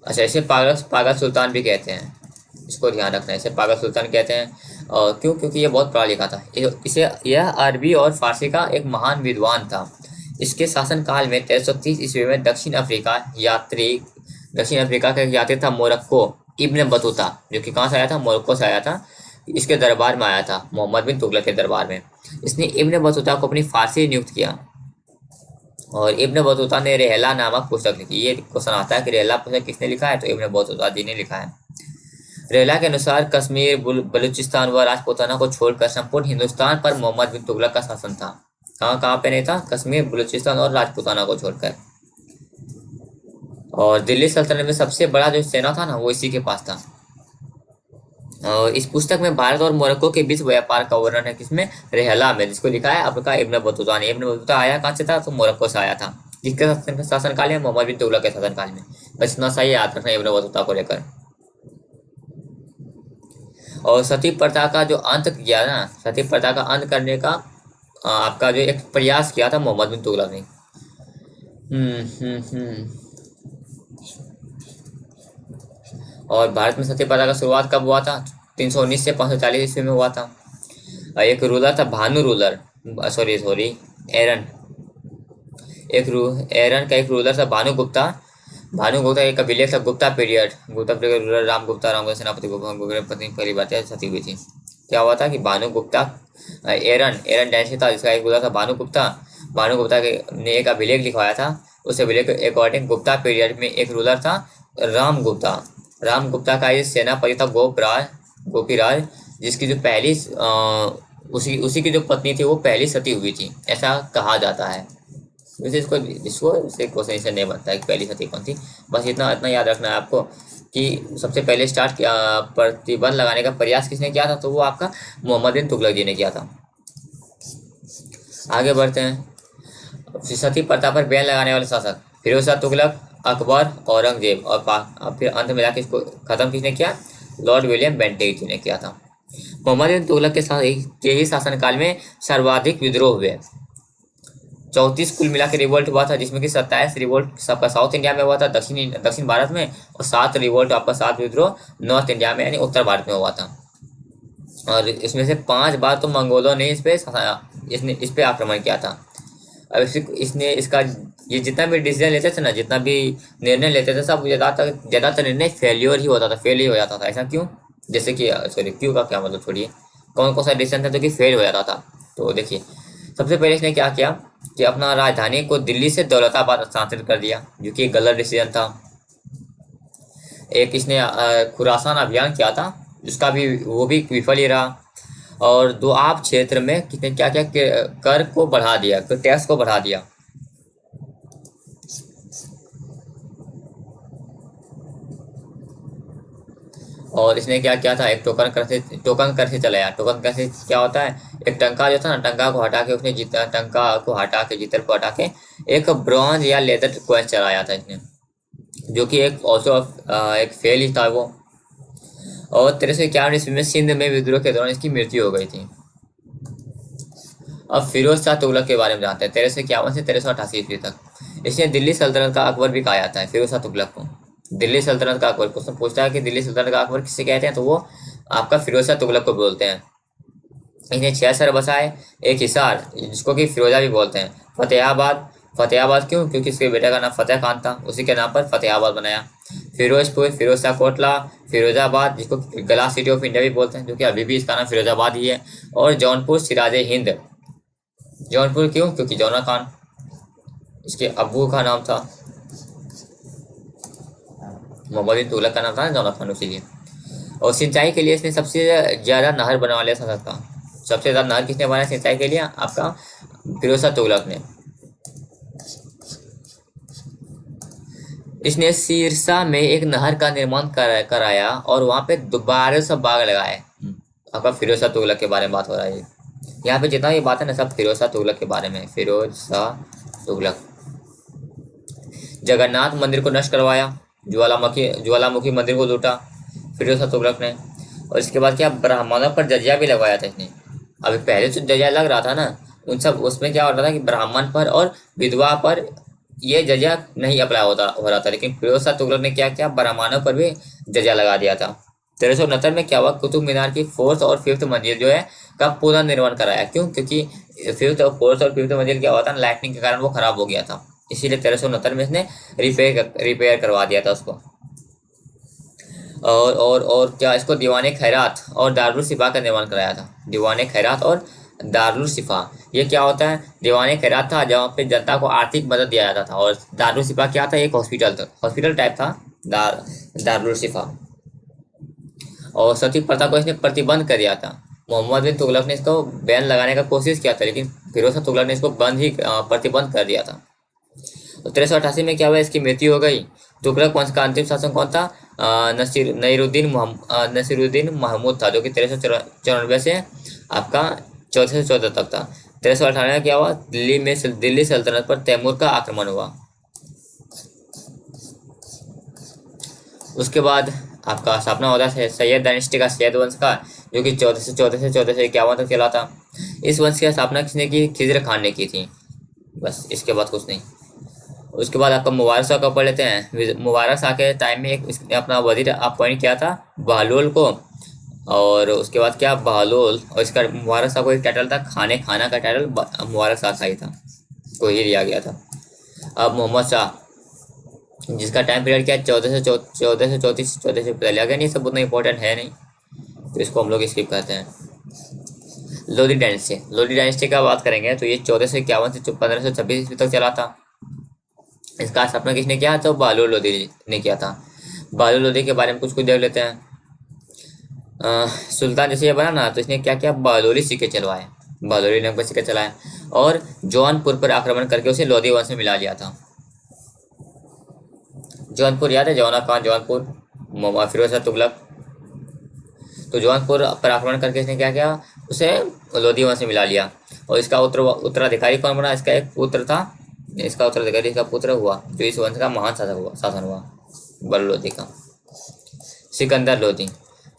अच्छा, इसे पागल पागल सुल्तान भी कहते हैं, इसको ध्यान रखना है, इसे पागल सुल्तान कहते हैं। और क्यों, क्योंकि ये बहुत पढ़ा लिखा था। यह अरबी और फारसी का एक महान विद्वान था। इसके शासनकाल में 1330 ईस्वी में दक्षिण अफ्रीका का एक यात्री था मोरक्को, इब्न बतूता, जो कि कहाँ से आया था, मोरक्को से आया था। इसके दरबार में आया था, मोहम्मद बिन तुगलक के दरबार में। इसने इब्न बतूता को अपनी फारसी नियुक्त किया। और इब्न बतूता ने रेहला नामक पुस्तक लिखी। ये क्वेश्चन आता है कि रेहला पुस्तक किसने लिखा है, तो इब्न बतूता जी ने लिखा है। रेला के अनुसार कश्मीर, बलूचिस्तान व राजपूताना को छोड़कर संपूर्ण हिंदुस्तान पर मोहम्मद बिन तुगलक का शासन था। कहाँ कहाँ पे नहीं था? कश्मीर, बलूचिस्तान और राजपूताना को छोड़कर। और दिल्ली सल्तनत में सबसे बड़ा जो सेना था ना, वो इसी के पास था। और इस पुस्तक में भारत और मोरक्को के बीच व्यापार का वर्णन है, किसमें? रेहला में, जिसको लिखा है आपका इब्न बतूता ने। इब्न बतूता आया कहाँ से था? तो मोरक्को से आया था। किसके शासनकाल में? मोहम्मद बिन तुगलक के शासनकाल में। बस इतना सा ही याद रखना इब्न बतूता को लेकर। और सती प्रथा का जो अंत किया ना, सती प्रथा का अंत करने का आपका जो एक प्रयास किया था मोहम्मद बिन तुगलक ने। हम्म। और भारत में सती प्रथा का शुरुआत कब हुआ था? 319 से 540 ईस्वी में हुआ था। एक रूलर था भानु रूलर, सॉरी एरन, एरन का एक रूलर था भानुगुप्ता। भानुगुप्ता एक अभिलेख था गुप्ता पीरियड रूलर रामगुप्ता सेनापति पत्नी पहली बात सती हुई थी। क्या हुआ था कि भानुगुप्ता एरन डायनेस्टी था, जिसका एक रूलर था भानुगुप्ता। भानुगुप्ता ने एक अभिलेख लिखवाया था। उस अभिलेख के अकॉर्डिंग गुप्ता पीरियड में एक रूलर था रामगुप्ता। रामगुप्ता का ये सेनापति था गोपीराज, जिसकी जो पहली उसी की जो पत्नी थी वो पहली सती हुई थी, ऐसा कहा जाता है। वैसे इसको क्वेश्चन से नहीं बनता है कि पहली सती कौन थी। बस इतना इतना याद रखना है आपको कि सबसे पहले स्टार्ट किया प्रतिबंध लगाने का प्रयास किसने किया था? तो वो आपका मोहम्मद बिन तुगलक जी ने किया था। आगे बढ़ते हैं। सती प्रथा पर बैन लगाने वाले शासक फिरोज शाह तुगलक, अकबर, औरंगजेब और फिर अंत में जाके इसको खत्म किसने किया? लॉर्ड विलियम बेंटिक जी ने किया था। मोहम्मद बिन तुगलक के ही शासनकाल में सर्वाधिक विद्रोह हुए। 34 कुल मिला के रिवोल्ट हुआ था, जिसमें कि 27 रिवोल्ट सबका साउथ इंडिया में हुआ था, दक्षिण भारत में, और 7 रिवोल्ट आपका 7 विद्रोह नॉर्थ इंडिया में यानी उत्तर भारत में हुआ था। और इसमें से 5 बार तो मंगोलों ने इस पे आक्रमण किया था। अब इसने इसका ये जितना भी डिसीजन लेते थे ना, जितना भी निर्णय लेते थे, सब ज्यादातर निर्णय फेलियर ही होता था, फेल ही हो जाता था। ऐसा क्यों? जैसे कि सॉरी क्यों का क्या मतलब छोड़िए, कौन कौन सा डिसीजन था जो कि फेल हो जाता था? तो देखिए, सबसे पहले इसने क्या किया कि अपना राजधानी को दिल्ली से दौलताबाद स्थानांतरित कर दिया, जो कि एक गलत डिसीजन था। एक इसने खुरासान अभियान किया था, जिसका भी वो भी विफल ही रहा। और दोआब क्षेत्र में किसने क्या क्या कर को बढ़ा दिया, तो टैक्स को बढ़ा दिया। और इसने क्या किया था? एक टोकन कर से चलाया। टोकन कर से क्या होता है? एक टंका जो था ना, टंका को हटा के उसने टंका को हटा के जीतल को हटा के एक ब्रॉन्ज या लेदर कॉइन चलाया था इसने, जो कि एक ऑल्सो एक फेल ही था वो। और 1351 ईस्वी में सिंध में विद्रोह के दौरान इसकी मृत्यु हो गई थी। अब फिरोज शाह तुगलक के बारे में जानते हैं। 1351 से 1388 ईस्वी तक इसने दिल्ली सल्तनत का अकबर भी कहा जाता है, फिरोज शाह तुगलक को। दिल्ली सल्तनत का अकबर, क्वेश्चन पूछता है कि दिल्ली सल्तनत का अकबर किसे कहते हैं, तो वो आपका फिरोज शाह तुगलक को बोलते हैं। इसने 6 शहर बसाए, एक हिसार जिसको कि फिरोजा भी बोलते हैं, फतेहाबाद क्यों? क्योंकि इसके बेटे का नाम फतेह खान था, उसी के नाम पर फतेहाबाद बनाया। फिरोजपुर, फिरोज शाह कोटला, फिरोजाबाद जिसको ग्लास सिटी ऑफ इंडिया भी बोलते हैं, जो कि अभी भी इसका नाम फिरोजाबाद ही है। और जौनपुर सिराजे हिंद। जौनपुर क्यों? क्योंकि जौना खान इसके अब्बू का नाम था, मोहम्मद बिन तुगलक का नाम था ना जौना खान, उसी लिए। और सिंचाई के लिए इसने सबसे ज्यादा नहर बनवा लिया था सबका। सबसे ज्यादा नहर किसने बनाया सिंचाई के लिए? आपका फिरोज शाह तुगलक ने। इसने सिरसा में एक नहर का निर्माण कराया और वहां पे दोबारा से बाग लगाए। आपका फिरोज शाह तुगलक के बारे में बात हो रहा है। यहाँ पे जितना भी बात है ना, सब फिरोज शाह तुगलक के बारे में। फिरोज शाह तुगलक। जगन्नाथ मंदिर को नष्ट करवाया, ज्वालामुखी मंदिर को लूटा फिरोज शाह तुगलक ने। और इसके बाद क्या, ब्राह्मणों पर जजिया भी लगवाया था इसने। अभी पहले जो जजिया लग रहा था ना, उन सब उसमें क्या हो रहा था कि ब्राह्मण पर और विधवा पर ये जजिया नहीं अप्लाई हो रहा था। लेकिन फिरोज शाह तुगलक ने क्या किया, ब्राह्मणों पर भी जजिया लगा दिया था। 1369 में क्या हुआ, कुतुब मीनार की 4th और 5th मंजिल जो है का पुनर्निर्माण कराया। क्यों? क्योंकि 4th और 5th मंजिल क्या हुआ था, लाइटनिंग के कारण वो खराब हो गया था, इसीलिए 1369 में इसने रिपेयर करवा दिया था उसको। और क्या, इसको दीवाने खैरात और दारुल शिफा का निर्माण कराया था। दीवाने खैरात और दारुल शिफा, ये क्या होता है? दीवाने खैरात था जहाँ पे जनता को आर्थिक मदद दिया जाता था, और दारुल शिफा क्या था? एक हॉस्पिटल टाइप था दारुल शिफा। और सती प्रथा को इसने प्रतिबंध कर दिया था। मोहम्मद बिन तुगलक ने इसको बैन लगाने का कोशिश किया था, लेकिन फिरोज शाह तुगलक ने इसको बंद ही प्रतिबंध कर दिया था। तो 1388 में क्या हुआ, इसकी मृत्यु हो गई। तुगलक वंश का अंतिम शासक कौन था? नसीरुद्दीन महमूद था, जो कि 1394 से आपका 1414 तक था। 1398 में क्या हुआ, दिल्ली सल्तनत पर तैमूर का आक्रमण हुआ। उसके बाद आपका स्थापना होता है सैयद डायनेस्टी का, सैयद वंश का, जो कि 1414 से 1451 तक चला था। इस वंश की स्थापना किसने की? खिज़र खान ने की थी। बस, इसके बाद कुछ नहीं। उसके बाद आपका मुबारक शाह का पढ़ लेते हैं। मुबारक शाह के टाइम में इसने अपना वजीर अपॉइंट किया था बहलोल को, और उसके बाद क्या, बहलोल, और इसका मुबारक शाह को एक टाइटल था खाना का टाइटल मुबारक शाह का ही था, को ही दिया गया था। अब मोहम्मद शाह, जिसका टाइम पीरियड क्या है, 1434 14 अगर नहीं, सब उतना इंपॉर्टेंट है नहीं, तो इसको हम लोग स्किप करते हैं। लोधी डायनेस्टी का बात करेंगे तो ये 1451 से 1526 ईस्वी तक चला था। इसका स्थापना किसने किया? तो बहलोल लोधी ने किया था। बहलोल लोधी के बारे में कुछ कुछ देख लेते हैं। सुल्तान जैसे ये बना ना, तो इसने क्या किया, बहलोली सिक्के चलवाए, बहलोली रंग पर सिक्के चलाए, और जौनपुर पर आक्रमण करके उसे लोधी वंश में मिला लिया था। जौनपुर याद है, जौना खान जौनपुर, फिरोज शाह तुगलक। तो जौनपुर पर आक्रमण करके इसने क्या किया, उसे लोधी वंश से मिला लिया। और इसका उत्तराधिकारी कौन बना? इसका एक पुत्र था, इसका उत्तराधिकारी इसका पुत्र हुआ, जो इस वंश का महान शासन हुआ बल लोधी का, सिकंदर लोधी।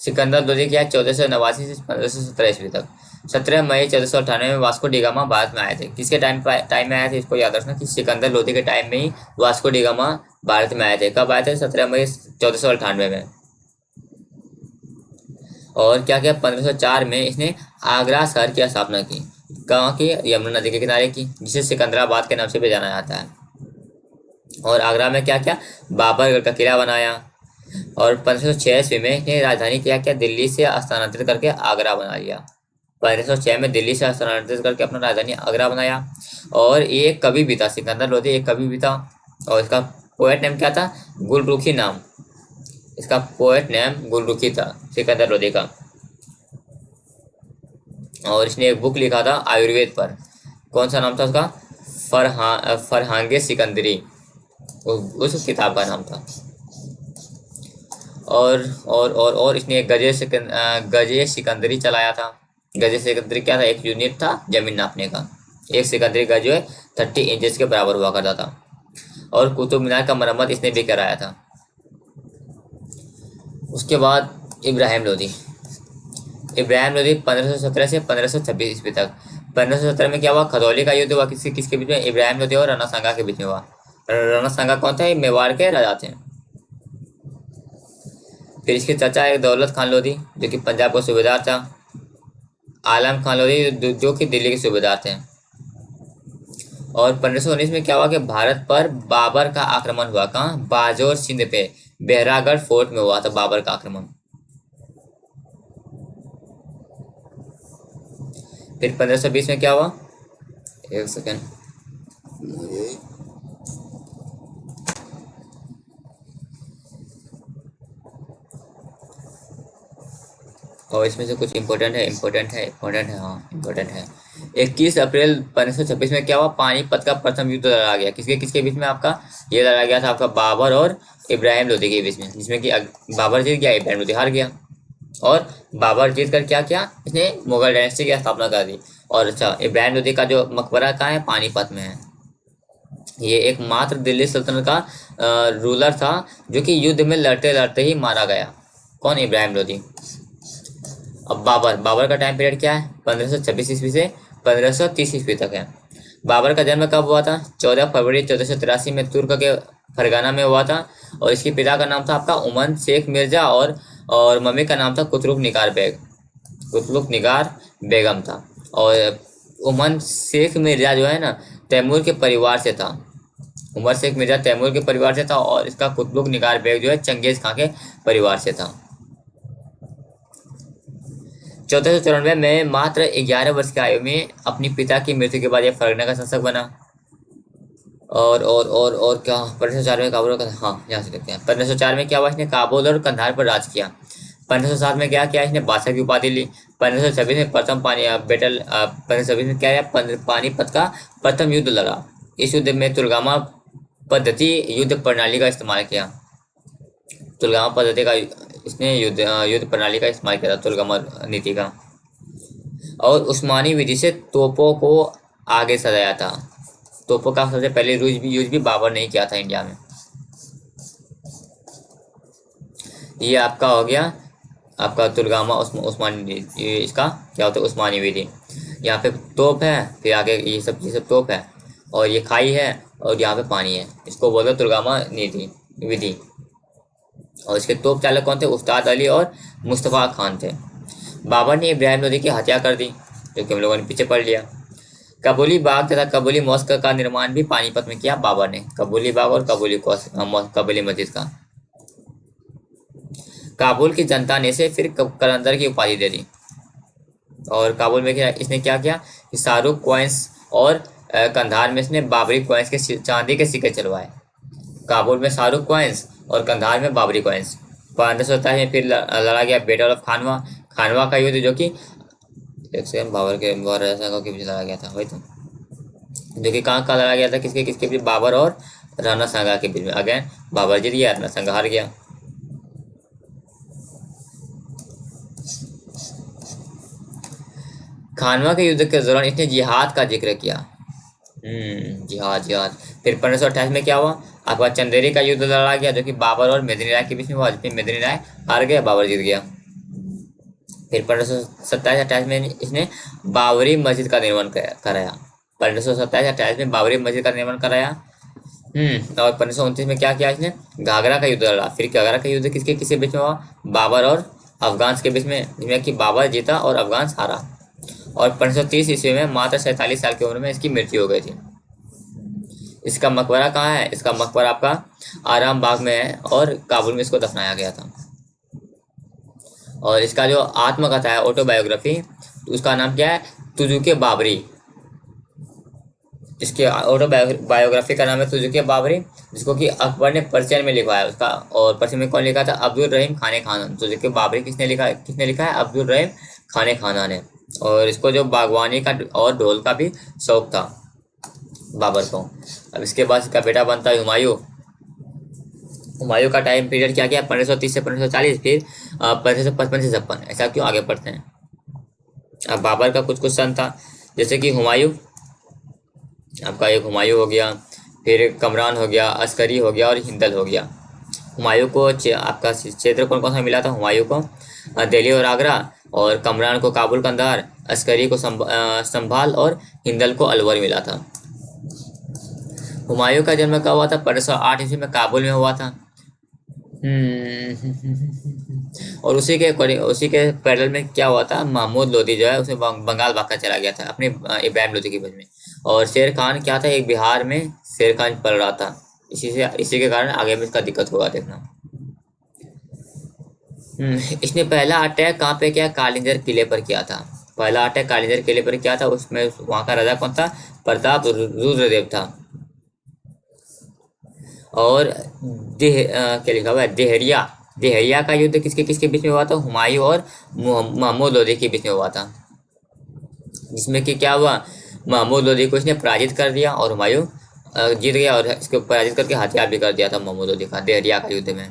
सिकंदर लोधी क्या है, 1489 से 1517 ईस्वी तक। 17 मई 1498 में वास्को डी गामा भारत में आए थे। किसके टाइम में आए थे, इसको याद रखना कि सिकंदर लोधी के टाइम में ही वास्को डी गामा भारत में आए थे। कब आए थे? 17 मई 1498 में। और क्या किया, 1504 में इसने आगरा शहर की स्थापना की। कहाँ की? यमुना नदी के किनारे की, जिसे सिकंदराबाद के नाम से भी जाना जाता है। और आगरा में क्या किया, बाबरगढ़ का किला बनाया। और 1506 ईस्वी में इसने राजधानी क्या दिल्ली से स्थानांतरित करके आगरा बना लिया। 1506 में दिल्ली से स्थानांतरित करके अपना राजधानी आगरा बनाया। और ये एक कवि भी था, सिकंदर लोधी एक कवि भी था, और इसका पोएट नेम क्या था? गुलरुखी नाम, इसका पोएट नेम गुलरुखी था सिकंदर लोधी का। और इसने एक बुक लिखा था आयुर्वेद पर। कौन सा नाम था उसका? फरहांगे सिकंदरी, उस किताब का नाम था। और इसने एक गजे सिकंदरी चलाया था। गजे सिकंदरी क्या था? एक यूनिट था जमीन नापने का। एक सिकंदरी गज जो है 30 इंचेस के बराबर हुआ करता था। और कुतुब मीनार का मरम्मत इसने भी कराया था। उसके बाद इब्राहिम लोधी 1517 से 1526 ईस्वी तक। 1517 में क्या हुआ, खदौली का युद्ध हुआ। किसके बीच में? इब्राहिम लोधी और राणा सांगा के बीच में हुआ। राणा सांगा कौन था? ये मेवाड़ के राजा थे। फिर इसके चाचा एक दौलत खान लोधी, जो कि पंजाब का सूबेदार था। आलम खान लोधी, जो कि दिल्ली के सूबेदार थे। और 1519 में क्या हुआ कि भारत पर बाबर का आक्रमण हुआ। कहाँ? बाजौर सिंध पे बहरागढ़ फोर्ट में हुआ था बाबर का आक्रमण। फिर 1520 में क्या हुआ, एक सेकेंड, और इसमें से कुछ इंपॉर्टेंट है हाँ इंपॉर्टेंट है। 21 अप्रैल 1526 में क्या हुआ, पानीपत का प्रथम युद्ध लड़ा गया। किसके किसके बीच में? आपका ये लड़ा गया था आपका बाबर और इब्राहिम लोधी के बीच में, जिसमें कि बाबर जीत गया, इब्राहिम लोधी हार गया। और बाबर जीत कर क्या किया, इसने मुगल डायनेस्टी की स्थापना कर दी। और अच्छा, इब्राहिम लोधी का जो मकबरा कहाँ है? पानीपत में है। ये एकमात्र दिल्ली सल्तनत का रूलर था जो कि युद्ध में लड़ते लड़ते ही मारा गया। कौन? इब्राहिम लोधी। अब बाबर का टाइम पीरियड क्या है? 1526 ईस्वी से 1530 ईस्वी तक है। बाबर का जन्म कब हुआ था? 14 फरवरी 1483 में तुर्क के फरगाना में हुआ था। और इसके पिता का नाम था आपका उमन शेख मिर्जा, और मम्मी का नाम था कुतुलुक निगार बेगम था। और उमन शेख मिर्जा जो है ना, तैमूर के परिवार से था। उमर शेख मिर्जा तैमूर के परिवार से था, और इसका कुतुलुक निगार बेग जो है चंगेज खां के परिवार से था। 1494 में मात्र 11 वर्ष की आयु में अपनी पिता की मृत्यु के बाद यह फरगना का शासक बना। और क्या 1504 में काबुल का, हाँ यहाँ से देखते हैं। 1504 में क्या हुआ, इसने काबुल और कंधार पर राज किया। 1507 में क्या किया इसने, बादशाह की उपाधि ली। 1526 में प्रथम बैटल 1526 में क्या है, पानीपत का प्रथम युद्ध लड़ा। इस युद्ध में तुलगामा पद्धति युद्ध प्रणाली का इस्तेमाल किया। तुलगामा पद्धति का इसने युद्ध प्रणाली का इस्तेमाल किया था, तुलगामा नीति का। और उस्मानी विधि से तोपों को आगे सजाया था। तोपों का सबसे पहले यूज भी बाबर ने ही किया था इंडिया में। ये आपका हो गया आपका तुलगामा उस्मानी, ये इसका क्या होता है, उस्मानी विधि। यहाँ पे तोप है, फिर आगे ये सब तोप है, और ये खाई है, और यहाँ पे पानी है। इसको बोलते हैं तुलगामा नीति विधि। और इसके तोप चालक कौन थे, उस्ताद अली और मुस्तफ़ा खान थे। बाबर ने इब्राहिम लोदी की हत्या कर दी, जो कि हम लोगों ने पीछे पढ़ लिया। कबूली बाग तथा कबूली मॉस्क का निर्माण भी पानीपत में किया बाबर ने। कबूली बाग और कबूली मस्जिद का। काबुल की जनता ने इसे फिर कलंदर की उपाधि दे दी। और काबुल में इसने क्या किया कि शाहरुख कॉइन्स और कंधार में इसने बाबरी कॉइन्स के चांदी के सिक्के चलवाए। काबुल में शाहरुख कॉइन्स और कंधार में बाबरी कॉइन्स। 1527 में फिर लड़ा गया बैटल ऑफ खानवा। खानवा का युद्ध, जो कि एक सेकंड, बाबर के बीच लड़ा गया था, वही तो, जो कि कहाँ लड़ा गया था, किसके किसके बीच, बाबर और राणा सांगा के बीच में। अगेन बाबर जीत गया, राणा सांगा हार गया। खानवा के युद्ध के दौरान इसने जिहाद का जिक्र किया। जिहाद। फिर 1528 में क्या हुआ, आपका चंदेरी का युद्ध लड़ा गया, जो कि बाबर और मेदिनी राय के बीच में हुआ। मेदिनी राय हार गया, बाबर जीत गया। फिर 1527-28 में इसने बाबरी मस्जिद का निर्माण कराया। 1527-28 में बाबरी मस्जिद का निर्माण कराया। और 1529 में क्या किया इसने, घाघरा का युद्ध लड़ा। फिर घाघरा का युद्ध किसके किसके बीच में हुआ, बाबर और अफगान के बीच में, जिसमें कि बाबर जीता और अफगान हारा। और 1530 ईस्वी में मात्र 47 साल की उम्र में इसकी मृत्यु हो गई थी। इसका मकबरा कहाँ है, इसका मकबरा आपका आराम बाग में है, और काबुल में इसको दफनाया गया था। और इसका जो आत्मकथा है, ऑटोबायोग्राफी, तो उसका नाम क्या है, तुजुके बाबरी। इसके ऑटोबायोग्राफी का नाम है तुजुके बाबरी, जिसको कि अकबर ने पर्शियन में लिखवाया उसका। और पर्शियन में कौन लिखा था, अब्दुल रहीम खाने खाना। तुजुके बाबरी किसने लिखा है, अब्दुल रहीम खाने खाना ने। और इसको जो बागवानी का और ढोल का भी शौक था बाबर को। अब इसके बाद इसका बेटा बनता है हुमायूं। हुमायूं का टाइम पीरियड क्या क्या, 1530 से 1540, फिर 1555 से 56। ऐसा क्यों, आगे पढ़ते हैं। अब बाबर का कुछ सन था, जैसे कि हुमायूं, आपका एक हुमायूं हो गया, फिर कमरान हो गया, अस्करी हो गया, और हिंदल हो गया। हुमायूं को आपका क्षेत्र कौन कौन सा मिला था, हुमायूं को दिल्ली और आगरा, और कमरान को काबुल कंधार, अस्करी को संभाल, और हिंदल को अलवर मिला था। हुमायूं का जन्म कब हुआ था, 1508 ईस्वी में काबुल में हुआ था। और उसी के पैरेलल में क्या हुआ था, महमूद लोदी जो है उसे बंगाल भागकर चला गया था अपने इब्राहिम लोदी की वजह में। और शेर खान क्या था, एक बिहार में शेर खान पल रहा था। इसी के कारण आगे में इसका दिक्कत होगा, देखना। इसने पहला अटैक कहाँ पे किया, कालिंजर किले पर किया था। पहला अटैक कालिंजर किले पर किया था। उसमें वहां का राजा कौन था, प्रताप रुद्रदेव था। और क्या लिखा हुआ है, देहरिया का युद्ध किसके किसके बीच में हुआ था, हुमायूं और महमूद लोदी के बीच में हुआ था। जिसमें कि क्या हुआ, महमूद लोदी को इसने पराजित कर दिया, और हुमायूं जीत गया, और इसको पराजित करके हथियार भी कर दिया था महमूद लोदी का, देहरिया का युद्ध में।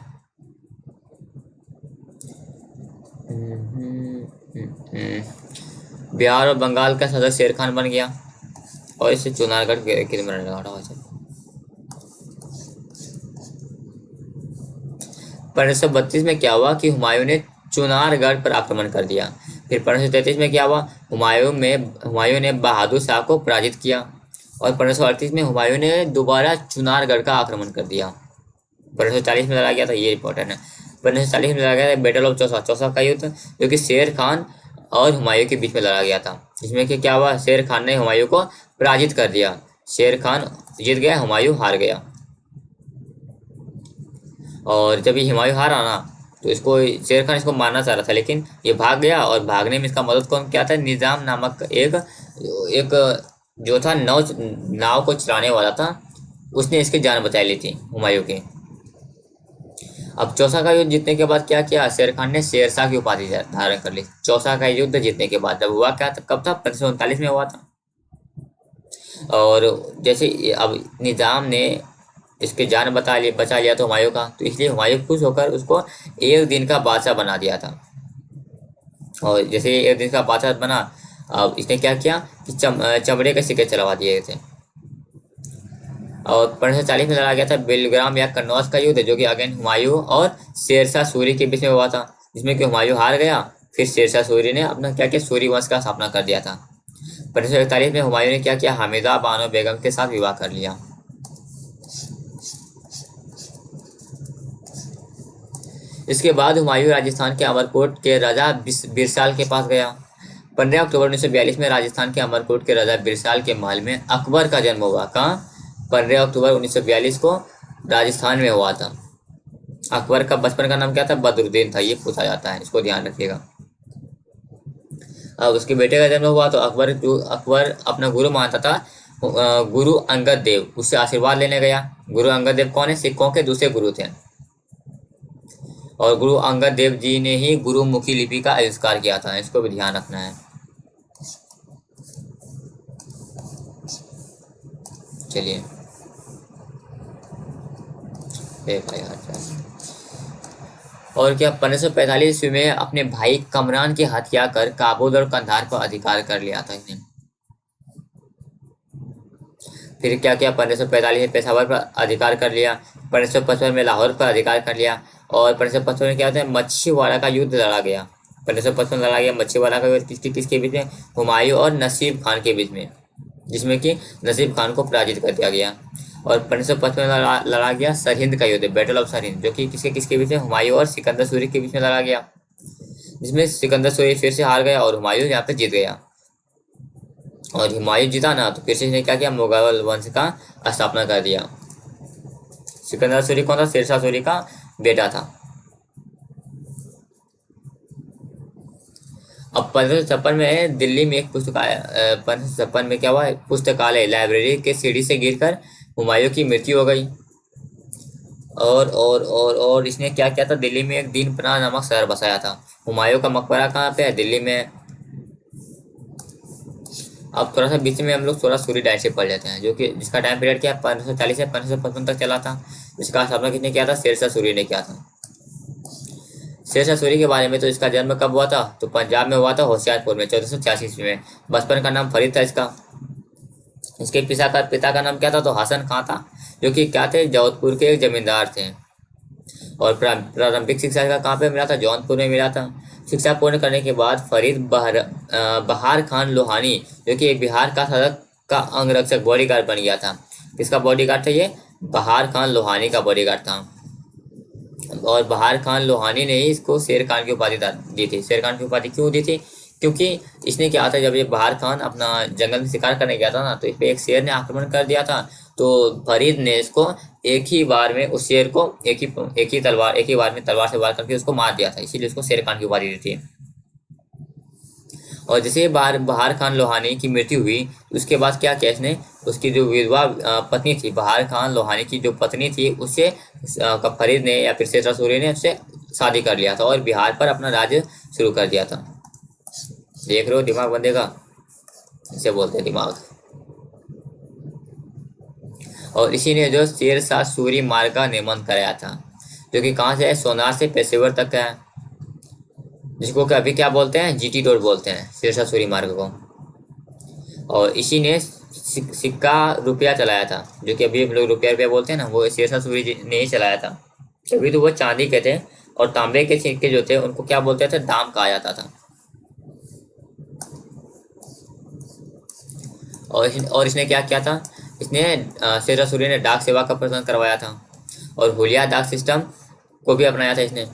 बिहार और बंगाल का सदर शेर खान बन गया, और इसे चुनारगढ़ किले में लगा। 1532 में क्या हुआ कि हुमायूं ने चुनारगढ़ पर आक्रमण कर दिया। फिर 1533 में क्या हुआ, हुमायूं ने बहादुर शाह को पराजित किया। और 1538 में हुमायूं ने दोबारा चुनारगढ़ का आक्रमण कर दिया। 1540 में लड़ा गया था, ये इंपॉर्टेंट है। 1540 में लड़ा गया था बैटल ऑफ चौसा का युद्ध, जो कि शेर खान और हुमायूं के बीच में लड़ा गया था। जिसमें कि क्या हुआ, शेर खान ने हुमायूं को पराजित कर दिया। शेर खान जीत गया, हुमायूं हार गया। और जब ये हुमायूं हारा ना, तो इसको शेर खान इसको मारना चाह रहा था, लेकिन ये भाग गया। और भागने में इसका मदद कौन क्या था, निजाम नामक एक जो था नाव को चलाने वाला था, उसने इसकी जान बचा ली थी हुमायूं की। अब चौसा का युद्ध जीतने के बाद क्या किया, शेर खान ने शेरशाह की उपाधि धारण कर ली। चौसा का युद्ध जीतने के बाद जब हुआ क्या था, कब था, 1539 में हुआ था। और जैसे अब निजाम ने इसके जान बचा लिया तो हुमायूं का, तो इसलिए हुमायूं खुश होकर उसको एक दिन का बादशाह बना दिया था। और जैसे एक दिन का बादशाह बना, अब इसने क्या किया कि चमड़े के सिक्के चलवा दिए थे। और 1540 में लड़ा गया था बेलग्राम या कन्नौज का युद्ध, जो कि अगेन हुमायूं और शेरशाह सूरी के बीच में हुआ था, जिसमें कि हुमायूं हार गया। फिर शेरशाह सूरी ने अपना क्या किया, सूरी वंश का स्थापना कर दिया था। 1541 में हुमायूं ने क्या किया, हामिदा बानो बेगम के साथ विवाह कर लिया। इसके बाद हुमायूं राजस्थान के अमरकोट के राजा बिरसाल के पास गया। 15 अक्टूबर 1942 में राजस्थान के अमरकोट के राजा बिरसाल के महल में अकबर का जन्म हुआ। कहाँ, 15 अक्टूबर 1942 को राजस्थान में हुआ था। अकबर का बचपन का नाम क्या था, बदरुद्दीन था, ये पूछा जाता है, इसको ध्यान रखिएगा। अब उसके बेटे का जन्म हुआ तो अकबर अपना गुरु मानता था, गुरु अंगद देव, उससे आशीर्वाद लेने गया। गुरु अंगद देव कौन है, सिखों के दूसरे गुरु थे। और गुरु अंगद देव जी ने ही गुरुमुखी लिपि का आविष्कार किया था, इसको भी ध्यान रखना है। चलिए और क्या, 1545 ईस्वी में अपने भाई कमरान की हत्या कर काबुल और कंधार पर अधिकार कर लिया था इसने। फिर क्या किया, 1545 में पेशावर पर अधिकार कर लिया, 1555 में लाहौर पर अधिकार कर लिया। और 1555 में क्या होता है, मच्छीवाड़ा का युद्ध लड़ा गया। 1555 लड़ा गया मच्छीवाड़ा का युद्ध, किसके बीच में, हुमायूं और नसीब खान के बीच में, जिसमें कि नसीब खान को पराजित कर दिया गया। और 1555 में लड़ा गया सरहिंद का युद्ध, बैटल ऑफ सरहिंद, जो कि किसके बीच में, हुमायूं और सिकंदर सूरी के बीच में लड़ा गया, जिसमें सिकंदर सूरी फिर से हार गया और हुमायूं यहाँ पे जीत गया। और हुमायूं जीता ना, तो फिर से इसने क्या किया, मुगल वंश का स्थापना कर दिया। सिकंदर सूरी कौन था, शेरशाह सूरी का बेटा था। अब 1556 में दिल्ली में एक पुस्तकालय, 1556 में क्या हुआ, पुस्तकालय लाइब्रेरी के सीढ़ी से गिरकर हुमायूं की मृत्यु हो गई। और इसने क्या किया था, दिल्ली में एक दीनपनाह नामक शहर बसाया था। हुमायूं का मकबरा कहाँ पे है, दिल्ली में। अब थोड़ा सा बीच में हम लोग थोड़ा सूरी डायनेस्टी पढ़ लेते हैं, जो कि जिसका टाइम पीरियड क्या है, 1540 से 1555 तक चला था। इसका स्थापना किसने किया था, शेरशाह सूरी ने किया था। शेरशाह सूरी के बारे में तो इसका जन्म कब हुआ था, तो पंजाब में हुआ था, होशियारपुर में, 1486 ईस्वी में। बचपन का नाम फरीद था इसका। इसके पिता का नाम क्या था, तो हसन खां था, जो कि क्या थे, जोधपुर के एक जमींदार थे। और प्रारंभिक शिक्षा का कहाँ पे मिला था, जौनपुर में मिला था। शिक्षा पूर्ण करने के बाद फरीद बहार खान लोहानी, जो कि बिहार का सड़क का अंगरक्षक बॉडीगार्ड बन गया था। किसका बॉडीगार्ड था ये, बहार खान लोहानी का बॉडीगार्ड था। और बहार खान लोहानी ने ही इसको शेर खान की उपाधि दी थी। शेर खान की उपाधि क्यों दी थी, क्योंकि इसने क्या था, जब ये बहार खान अपना जंगल में शिकार करने गया था ना, तो इस पे एक शेर ने आक्रमण कर दिया था। तो फरीद ने इसको एक ही बार में, उस शेर को एक ही बार में तलवार से वार करके उसको मार दिया था, इसीलिए उसको शेर खान की उपाधि दी थी। और जैसे बहार खान लोहानी की मृत्यु हुई, उसके बाद क्या किया इसने, उसकी जो विधवा पत्नी थी, बहार खान लोहानी की जो पत्नी थी, उससे फरीद ने या फिर शेरशाह सूरी ने उससे शादी कर लिया था और बिहार पर अपना राज्य शुरू कर दिया था। देख रहे हो दिमाग बंदे का, इसे बोलते हैं दिमाग। और इसी ने जो शेरशाह सूरी मार्ग का निर्माण कराया था, जो कि कहाँ से है, सोनार से पेशेवर तक का है, जिसको अभी क्या बोलते हैं, जीटी रोड बोलते हैं, शेरशाह सूरी मार्ग को। और इसी ने सिक्का रुपया चलाया था, जो कि अभी हम लोग रुपया बोलते हैं ना, वो शेरशाह सूरी ने ही चलाया था। अभी तो वो चांदी के थे, और तांबे के सिक्के जो थे उनको क्या बोलते थे, दाम कहा जाता था। और इसने क्या किया था, इसने शेरशाह सूरी ने डाक सेवा का प्रचलन करवाया था, और हुलिया डाक सिस्टम को भी अपनाया था इसने।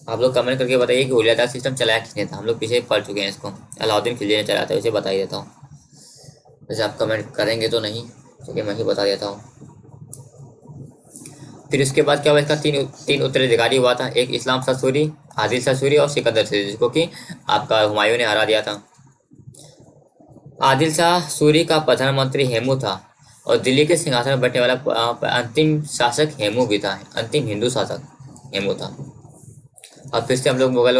आप लोग कमेंट करके बताइए कि हुलिया डाक सिस्टम चलाया किसने था, हम लोग पीछे पढ़ चुके हैं इसको, अलाउद्दीन खिलजी ने चलाया था, इसे बता ही देता हूँ। वैसे आप कमेंट करेंगे तो नहीं, चलिए मैं ही बता देता हूँ। फिर उसके बाद क्या हुआ, इसका तीन उत्तराधिकारी हुआ था, एक इस्लाम शाह सूरी, आदिल शाह सूरी और सिकंदर सूरी, जिसको कि आपका हुमायूं ने हरा दिया था। आदिल शाह सूरी का प्रधानमंत्री हेमू था, और दिल्ली के सिंहासन पर बैठने वाला अंतिम शासक हेमू भी था, अंतिम हिंदू शासक। हेमू था। अब फिर से हम लोग मुगल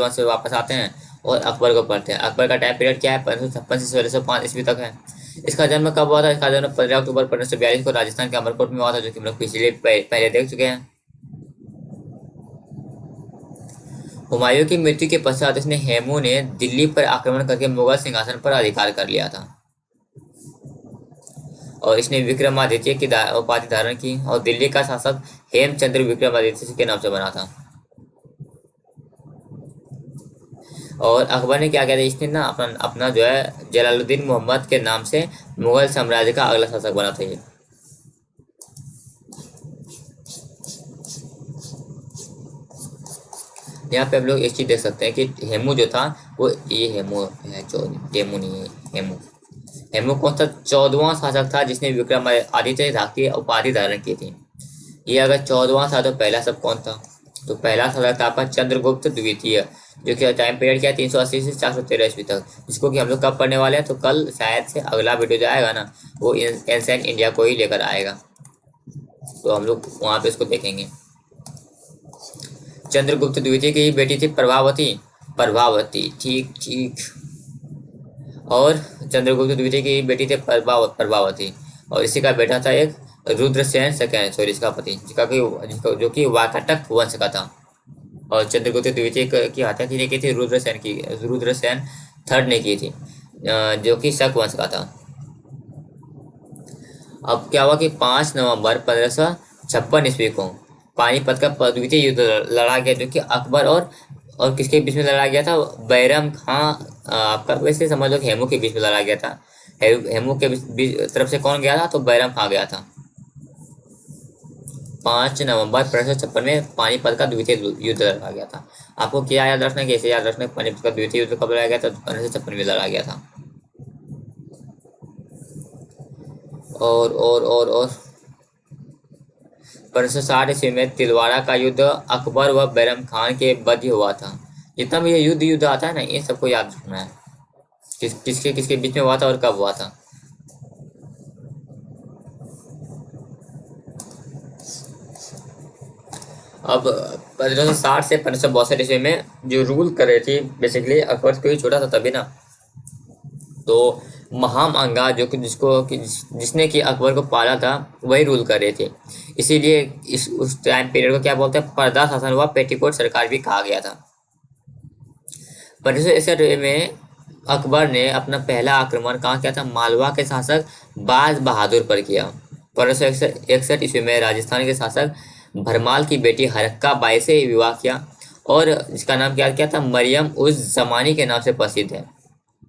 वंश से वापस आते हैं और अकबर को पढ़ते हैं। अकबर का टाइम पीरियड क्या है, 1556 से 1605 ईस्वी तक है। इसका जन्म कब हुआ था? इसका जन्म 15 अक्टूबर 1542 को राजस्थान के अमरकोट में हुआ था, जो कि हम लोग पहले देख चुके हैं। हुमायूं की मृत्यु के पश्चात इसने हेमू ने दिल्ली पर आक्रमण करके मुगल सिंहासन पर अधिकार कर लिया था और इसने विक्रमादित्य की उपाधि धारण की और दिल्ली का शासक हेमचंद्र विक्रमादित्य के नाम से बना था। और अकबर ने क्या किया था, इसने ना अपना अपना जो है जलालुद्दीन मोहम्मद के नाम से मुगल साम्राज्य का अगला शासक बना था ये। यहाँ पे हम लोग एक चीज देख सकते हैं कि हेमू जो था वो ये हेमू है, जो हेमू नहीं है, हेमू। हेमू कौन सा 14वां शासक था जिसने विक्रमादित्य की उपाधि धारण की थी। ये अगर 14वां था तो पहला सब कौन था? तो पहला शासक था आपका चंद्रगुप्त द्वितीय, जो कि टाइम पीरियड क्या है 380 से 413 ईस्वी तक, जिसको कि हम लोग कब पढ़ने वाले हैं। तो कल शायद से अगला वीडियो जो आएगा ना वो एंशिएंट इंडिया को ही लेकर आएगा, तो हम लोग वहाँ पे इसको देखेंगे। चंद्रगुप्त द्वितीय की बेटी थी प्रभावती। प्रभावती, ठीक ठीक। और चंद्रगुप्त द्वितीय की बेटी थी प्रभावती और इसी का बेटा था एक रुद्रसेन सेकंड, सॉरी इसका पति, जो कि वाकाटक वंश का था। और चंद्रगुप्त द्वितीय की हत्या किसने की थी? रुद्रसेन थर्ड ने की थी, जो कि शक वंश का था। अब क्या हुआ कि 5 नवंबर 1556 ईस्वी को पानीपत का द्वितीय युद्ध लड़ा गया, जो कि अकबर और किसके बीच में लड़ा गया था? बैरम खां, आपका वैसे समझ लो कि हेमू के बीच में लड़ा गया था। हेमू के तरफ से कौन गया था? तो बैरम खां गया था। 5 नवंबर 1556 में पानीपत का द्वितीय युद्ध लड़ा गया था। आपको क्या याद रखना है? कैसे याद रखना है? पानीपत का द्वितीय युद्ध कब लड़ा गया था? 1556 में लड़ा गया था। और 1560 ईस्वी में तिलवाड़ा का युद्ध अकबर व बैरम खान के मध्य हुआ था। जितना भी ये युद्ध आता है ना, ये सबको याद रखना है, किसके किसके बीच में हुआ था और कब हुआ था। अब 1560 से 1562 ईस्वी में जो रूल कर रही थी, बेसिकली अकबर कोई छोटा था तभी ना, तो महाम अंगा जो कि जिसने कि अकबर को पाला था वही रूल कर रहे थे। इसीलिए उस टाइम पीरियड को क्या बोलते हैं? पर्दा शासन व पेटीकोट सरकार भी कहा गया था। 1561 में अकबर ने अपना पहला आक्रमण कहाँ किया था? मालवा के शासक बाज बहादुर पर किया। 1561 ईस्वी में राजस्थान के शासक भरमाल की बेटी हरक्का बाई से विवाह किया और जिसका नाम क्या था? मरियम उस जमानी के नाम से प्रसिद्ध है।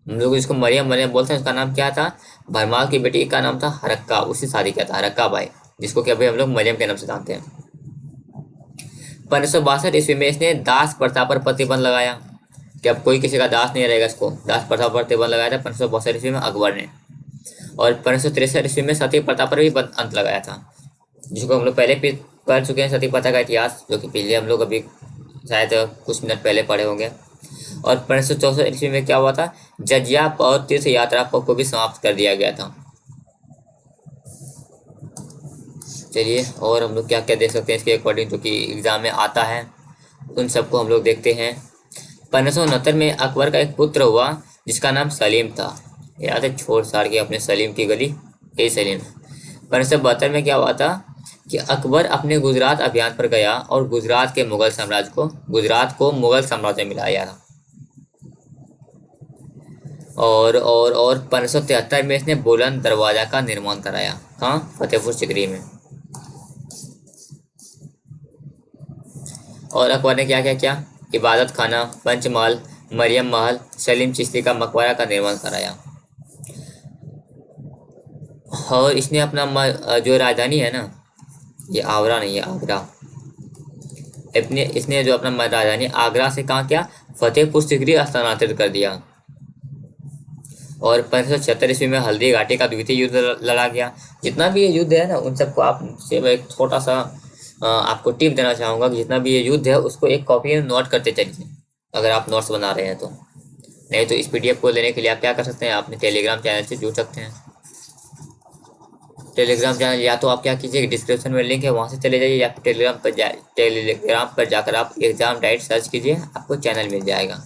हम लोग इसको मरियम मरियम बोलते हैं, उसका नाम क्या था? भरमाल की बेटी का नाम था हरक्का, उससे शादी किया था, हरक्का बाई, जिसको कि अभी हम लोग मरियम के नाम से जानते हैं। 1562 ईस्वी में इसने दास प्रथा पर प्रतिबंध लगाया कि अब कोई किसी का दास नहीं रहेगा, इसको दास प्रथा पर प्रतिबंध लगाया था 1562 ईस्वी में अकबर ने। और 1563 ईस्वी में सती प्रथा पर भी अंत लगाया था, जिसको हम लोग पहले पढ़ चुके हैं, सती प्रथा का इतिहास, जो कि पहले हम लोग अभी शायद कुछ मिनट पहले पढ़े होंगे। और 1564 ईस्वी में क्या हुआ था? जजिया और तीर्थ यात्रा को भी समाप्त कर दिया गया था। चलिए, और हम लोग क्या क्या देख सकते हैं इसके अकॉर्डिंग, जो कि एग्जाम में आता है, उन सबको हम लोग देखते हैं। 1569 में अकबर का एक पुत्र हुआ जिसका नाम सलीम था। याद है? छोड़ छाड़ के अपने सलीम की गली, यही सलीम। 1572 में क्या हुआ था कि अकबर अपने गुजरात अभियान पर गया और गुजरात को मुगल साम्राज्य में मिलाया था। और 1573 में इसने बुलंद दरवाजा का निर्माण कराया। कहाँ? फतेहपुर सिकरी में। और अकबर ने क्या क्या किया? इबादत खाना, पंचमहल, मरियम महल, सलीम चिश्ती का मकबरा का निर्माण कराया। और इसने अपना जो राजधानी है ना, ये आगरा नहीं है, आगरा, इसने जो अपना राजधानी आगरा से कहाँ किया? फतेहपुर सिकरी स्थानांतरित कर दिया। और 1576 ईस्वी में हल्दी घाटी का द्वितीय युद्ध लड़ा गया। जितना भी ये युद्ध है ना, उन सबको आपसे मैं एक छोटा सा आपको टिप देना चाहूँगा कि जितना भी ये युद्ध है उसको एक कॉपी में नोट करते चलिए, अगर आप नोट्स बना रहे हैं तो। नहीं तो इस PDF को लेने के लिए आप क्या कर सकते हैं? अपने टेलीग्राम चैनल से जुड़ सकते हैं। टेलीग्राम चैनल या तो आप क्या कीजिए, डिस्क्रिप्शन में लिंक है, वहाँ से चले जाइए, या फिर टेलीग्राम पर जाकर आप एग्जाम डाइट सर्च कीजिए, आपको चैनल मिल जाएगा।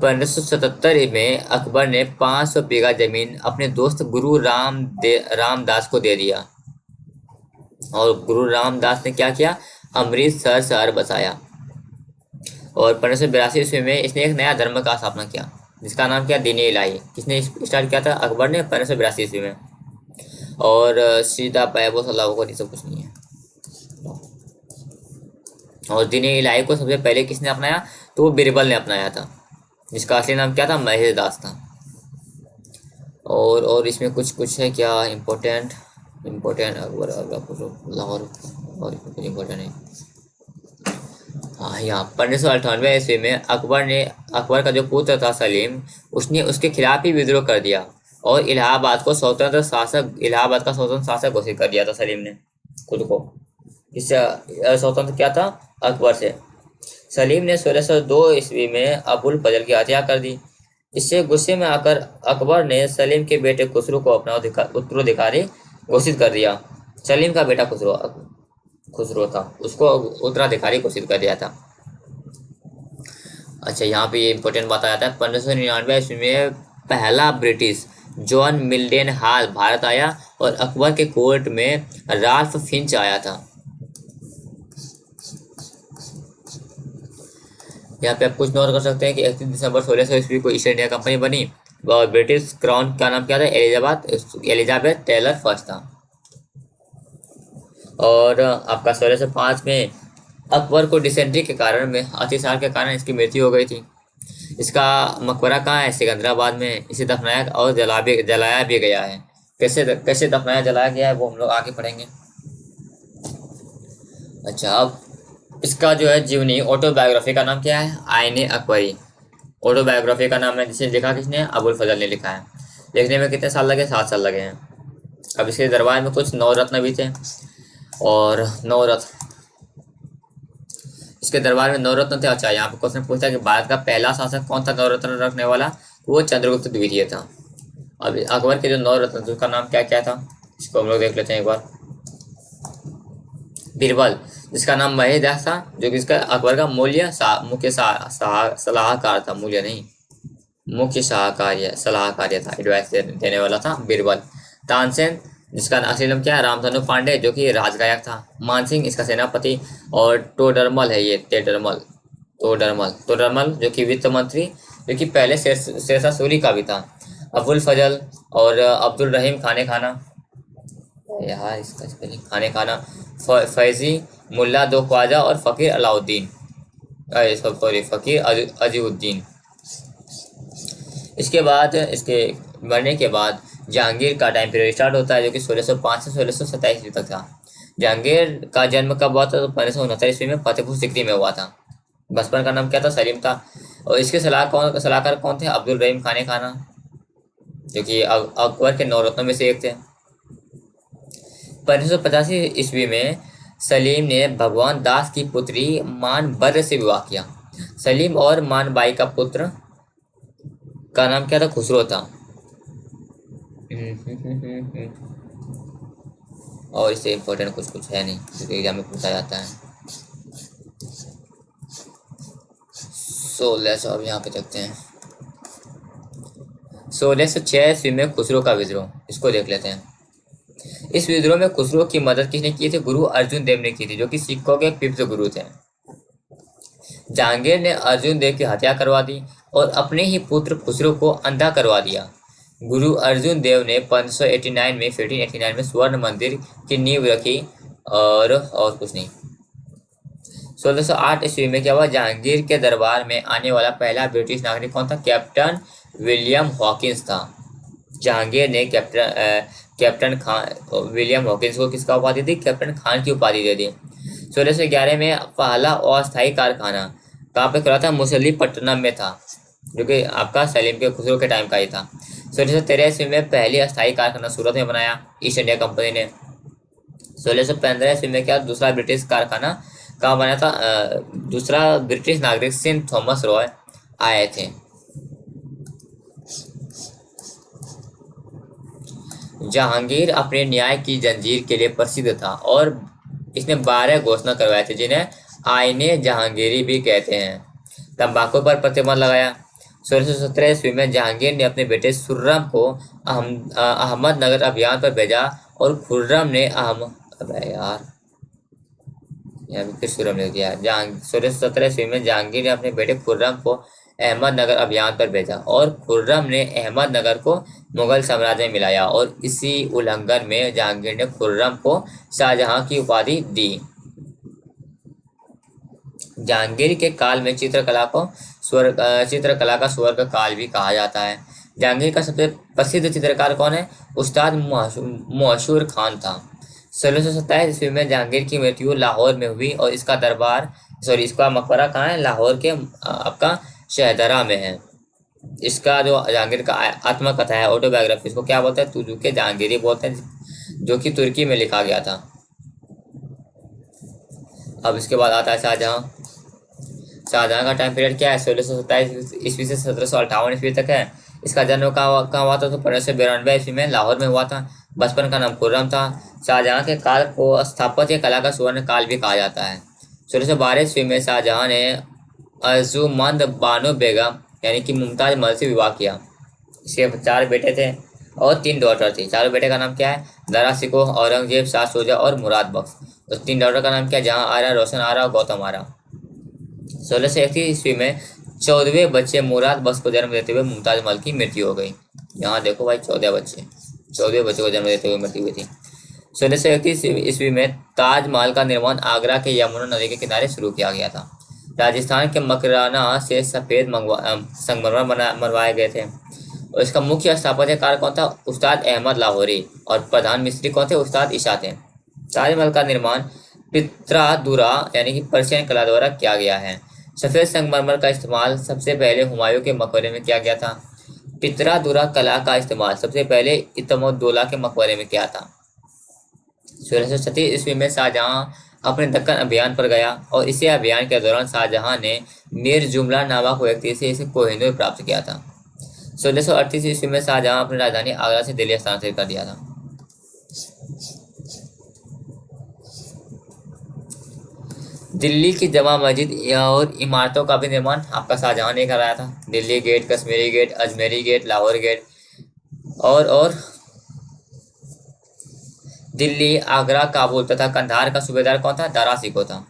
1577 में अकबर ने 500 बीघा जमीन अपने दोस्त गुरु रामदास को दे दिया, और गुरु रामदास ने क्या किया, अमृतसर शहर बसाया। और 1582 ईस्वी में इसने एक नया धर्म का स्थापना किया, जिसका नाम क्या, दीन इलाही। किसने स्टार्ट किया था, अकबर ने 1582 ईस्वी में। और सीधा पैबो सलाह को, सब कुछ नहीं है। और दीन इलाही को सबसे पहले किसने अपनाया, तो वो बिरबल ने अपनाया था, जिसका असली नाम क्या था, महेश दास था। और इसमें कुछ है क्या इम्पोर्टेंट अकबर लाहौर, और कुछ इम्पोर्टेंट है। हाँ, यहाँ 1598 ईस्वी में अकबर का जो पुत्र था सलीम, उसने उसके खिलाफ ही विद्रोह कर दिया, और इलाहाबाद का स्वतंत्र शासक घोषित कर दिया था सलीम ने खुद को। इससे स्वतंत्र क्या था, अकबर से। सलीम ने 1602 ईस्वी में अबुल फजल की हत्या कर दी। इससे गुस्से में आकर अकबर ने सलीम के बेटे खुसरो को अपना उत्तराधिकारी घोषित कर दिया। सलीम का बेटा खुसरो था, उसको उत्तराधिकारी घोषित कर दिया था। अच्छा, यहाँ पे ये इंपॉर्टेंट बात आ जाता है, 1599 ईस्वी में पहला ब्रिटिश जॉन मिल्डेन हाल भारत आया, और अकबर के कोर्ट में राल्फ फिंच आया था। यहाँ पे आप कुछ नोट कर सकते हैं कि 31 दिसंबर 1600 ईस्वी को ईस्ट इंडिया कंपनी बनी, और ब्रिटिश क्राउन का नाम क्या था, एलिजाबेथ टेलर फर्स्ट था। और आपका 1605 में अकबर को डिसेंट्री के कारण में, अतिसार के कारण इसकी मृत्यु हो गई थी। इसका मकबरा कहाँ है, सिकंदराबाद में। इसे दफनाया और जलाया भी गया है। कैसे दफनाया जलाया गया है वो हम लोग आगे पढ़ेंगे। अच्छा, अब इसका जो है जीवनी ऑटोबायोग्राफी का नाम क्या है, आईने अकबरी। ऑटोबायोग्राफी का नाम है, जिसे लिखा किसने, अबुल फजल ने लिखा है। लिखने में कितने साल लगे, 7 साल लगे हैं। अब इसके दरबार में कुछ नवरत्न भी थे, और इसके दरबार में नवरत्न थे। अच्छा, यहाँ पे क्वेश्चन पूछा कि भारत का पहला शासक कौन था नवरत्न रखने वाला, वो चंद्रगुप्त द्वितीय था। अब अकबर के जो नवरत्न थे उसका नाम क्या क्या था, इसको हम लोग देख लेते हैं एक बार। बीरबल, जिसका नाम महेश दास था, जो कि इसका अकबर का मुख्य सलाहकार था, मूल्य नहीं, मुख्य सलाहकार था, एडवाइस देने वाला था बीरबल। तानसेन, जिसका असली नाम क्या है, रामधनु पांडे, जो कि राजगायक था। मानसिंह इसका सेनापति। और टोडरमल है ये, तोडरमल जो कि वित्त मंत्री, जो कि पहले शेरशाह सूरी का भी था। अबुल फजल और अब्दुल रहीम खाने खाना, यार इसका स्पेलिंग खाने खाना, फैजी, मुल्ला दो ख्वाजा, और फ़कीर अलाउद्दीन, सॉरी फ़कीर अजीउद्दीन। इसके बाद, इसके मरने के बाद जहांगीर का टाइम पीरियड स्टार्ट होता है, जो कि 1605 से 1627 तक था। जहांगीर का जन्म कब हुआ था, तो 1569 ईस्वी में फतेहपुर सिकरी में हुआ था। बचपन का नाम क्या था, सलीम था। और इसके सलाहकार कौन थे, अब्दुल रहीम खाने खाना, जो कि अकबर के नवरत्नों में से एक थे। 1585 ईस्वी में सलीम ने भगवान दास की पुत्री मान बर्र से विवाह किया। सलीम और मान बाई का पुत्र का नाम क्या था, खुसरो था। और इससे इम्पोर्टेंट कुछ है नहीं, क्योंकि एग्जाम में पूछा जाता है। 1600, अब यहाँ पे देखते हैं। 1606 ईस्वी में खुसरो का विद्रोह, इसको देख लेते हैं। इस विद्रोह में खुसरो की मदद किसने की थी, गुरु अर्जुन देव ने की थी, जो कि सिखों के 5th गुरु थे। जहांगीर ने अर्जुन देव की हत्या करवा दी, और अपने ही पुत्र खुसरो को अंधा करवा दिया। गुरु अर्जुन देव ने 1589 में स्वर्ण मंदिर की नींव रखी, और कुछ नहीं। 1608 ईस्वी में क्या हुआ, जहांगीर के दरबार में आने वाला पहला ब्रिटिश नागरिक कौन था, कैप्टन विलियम हॉकिंस था। जहांगीर ने कैप्टन खान विलियम हॉकिंस को किसका उपाधि दी, कैप्टन खान की उपाधि दे दी। 1611 में पहला अस्थायी कारखाना कहाँ पे खुला था, मुसलीपट्टनम में था, जो कि आपका सलीम के खुसरो के टाइम का ही था। 1613 ईस्वी में पहली अस्थायी कारखाना सूरत में बनाया ईस्ट इंडिया कंपनी ने। 1615 ईस्वी में क्या दूसरा ब्रिटिश कारखाना कहाँ बना था, दूसरा ब्रिटिश नागरिक सेंट थॉमस रॉय आए थे। जहांगीर अपने न्याय की जंजीर के लिए प्रसिद्ध था और इसने 12 घोषणा करवाए थे जिन्हें आईने जहांगीरी भी कहते हैं। तंबाकू पर प्रतिबंध लगाया। 1617 ईस्वी में जहांगीर ने अपने बेटे खुर्रम को अहमदनगर अभियान पर भेजा और खुर्रम ने अबे यार, यहाँ भी फिर खुर्रम लिख दिया। 1617 ईस्वी में जहांगीर ने अपने बेटे खुर्रम को अहमदनगर अभियान पर भेजा और खुर्रम ने अहमदनगर को मुगल साम्राज्य में मिलाया और इसी उल्लंघन में जहांगीर ने खुर्रम को शाहजहां की उपाधि दी। जहांगीर के काल में चित्रकला का स्वर्ग काल भी कहा जाता है। जहांगीर का सबसे प्रसिद्ध चित्रकार कौन है? उस्ताद मुअशुर खान था। 1627 ईस्वी में जहांगीर की मृत्यु लाहौर में हुई और इसका मकबरा कहाँ है? लाहौर के आपका शहदरा में है। इसका जो जहांगीर का आत्मकथा है, ऑटोबायोग्राफी, इसको क्या बोलते हैं? तुजुके जहांगीरी बोलते हैं, जो कि तुर्की में लिखा गया था। अब इसके बाद आता है शाहजहां। शाहजहां का टाइम पीरियड क्या है? 1627 ईस्वी से 1758 ईस्वी तक है। इसका जन्म कहाँ हुआ था? तो 1592 ईस्वी में लाहौर में हुआ था। बचपन का नाम खुर्रम था। शाहजहां के काल को स्थापत्य कला का स्वर्ण काल भी कहा जाता है। 1612 ईस्वी में शाहजहां ने अर्जुमंद बानो बेगम यानी कि मुमताज महल से विवाह किया। इसके 4 बेटे थे और 3 डॉटर थी। 4 बेटे का नाम क्या है? दारा शिकोह, औरंगजेब, शाह शुजा और मुराद बख्श। तो 3 डॉटर का नाम क्या? जहां आरा, रोशन आरा और गौतम आरा। 1631 ईस्वी में 14वें बच्चे मुराद बख्श को जन्म देते हुए मुमताज महल की मृत्यु हो गई। यहाँ देखो भाई, 14 बच्चे को जन्म देते हुए मृत्यु हुई थी। 1631 ईस्वी में ताजमहल का निर्माण आगरा के यमुना नदी के किनारे शुरू किया गया था। राजस्थान के मकराना से सफेद संगमरमर बनवाए गए थे और इसका मुख्य स्थापत्यकार कौन था? उस्ताद अहमद लाहौरी। और प्रधान मिस्त्री कौन थे? उस्ताद ईशा थे। ताजमहल का निर्माण पित्रादुरा यानी कि पर्शियन कला द्वारा किया गया है। सफेद संगमरमर का इस्तेमाल सबसे पहले हुमायूं के मकबरे में किया गया था। पित्रादुरा कला का इस्तेमाल सबसे पहले इतमुद्दौला के मकबरे में किया था। 1636 ईस्वी में शाहजहां अपने दक्कन अभियान पर गया और इसी अभियान के दौरान शाहजहां ने मीर जुमला नामक व्यक्ति से इसे कोहिनूर प्राप्त किया था। 1638 ईस्वी में शाहजहां अपनी राजधानी आगरा से दिल्ली स्थानांतरित कर दिया था। दिल्ली की जमा मस्जिद और इमारतों का भी निर्माण आपका शाहजहां ने कराया था। Delhi gate, Kashmiri gate, Ajmeri gate, Lahore gate और दिल्ली, आगरा, काबुल तथा कंधार का सूबेदार कौन था? दारा शिकोह था।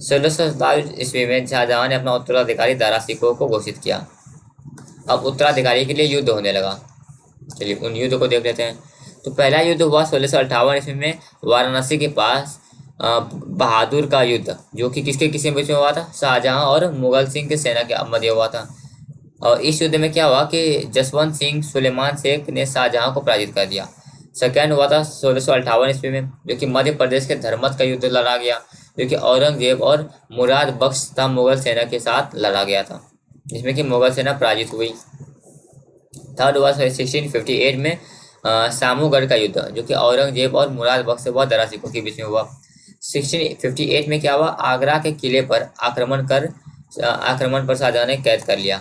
1627 ईस्वी में शाहजहां ने अपना उत्तराधिकारी दारा शिकोह को घोषित किया। अब उत्तराधिकारी के लिए युद्ध होने लगा। चलिए उन युद्ध को देख लेते हैं। तो पहला युद्ध हुआ 1658 ईस्वी में वाराणसी के पास बहादुर का युद्ध, जो कि किसके बीच में हुआ था? शाहजहां और मुगल सिंह की सेना के मध्य हुआ था। और इस युद्ध में क्या हुआ कि जसवंत सिंह सुलेमान शेख ने शाहजहां को पराजित कर दिया। सेकेंड हुआ था 1658 ईस्वी में, जो कि मध्य प्रदेश के धर्मत का युद्ध लड़ा गया, जो कि औरंगजेब और मुराद बख्श तथा मुगल सेना के साथ लड़ा गया था, जिसमें कि मुगल सेना पराजित हुई। थर्ड हुआ 1658 में सामूगढ़ का युद्ध, जो कि औरंगजेब और मुराद बख्श व दारा शिकोह के बीच में हुआ। 1658 में क्या हुआ? आगरा के किले पर आक्रमण पर शाहजहां ने कैद कर लिया।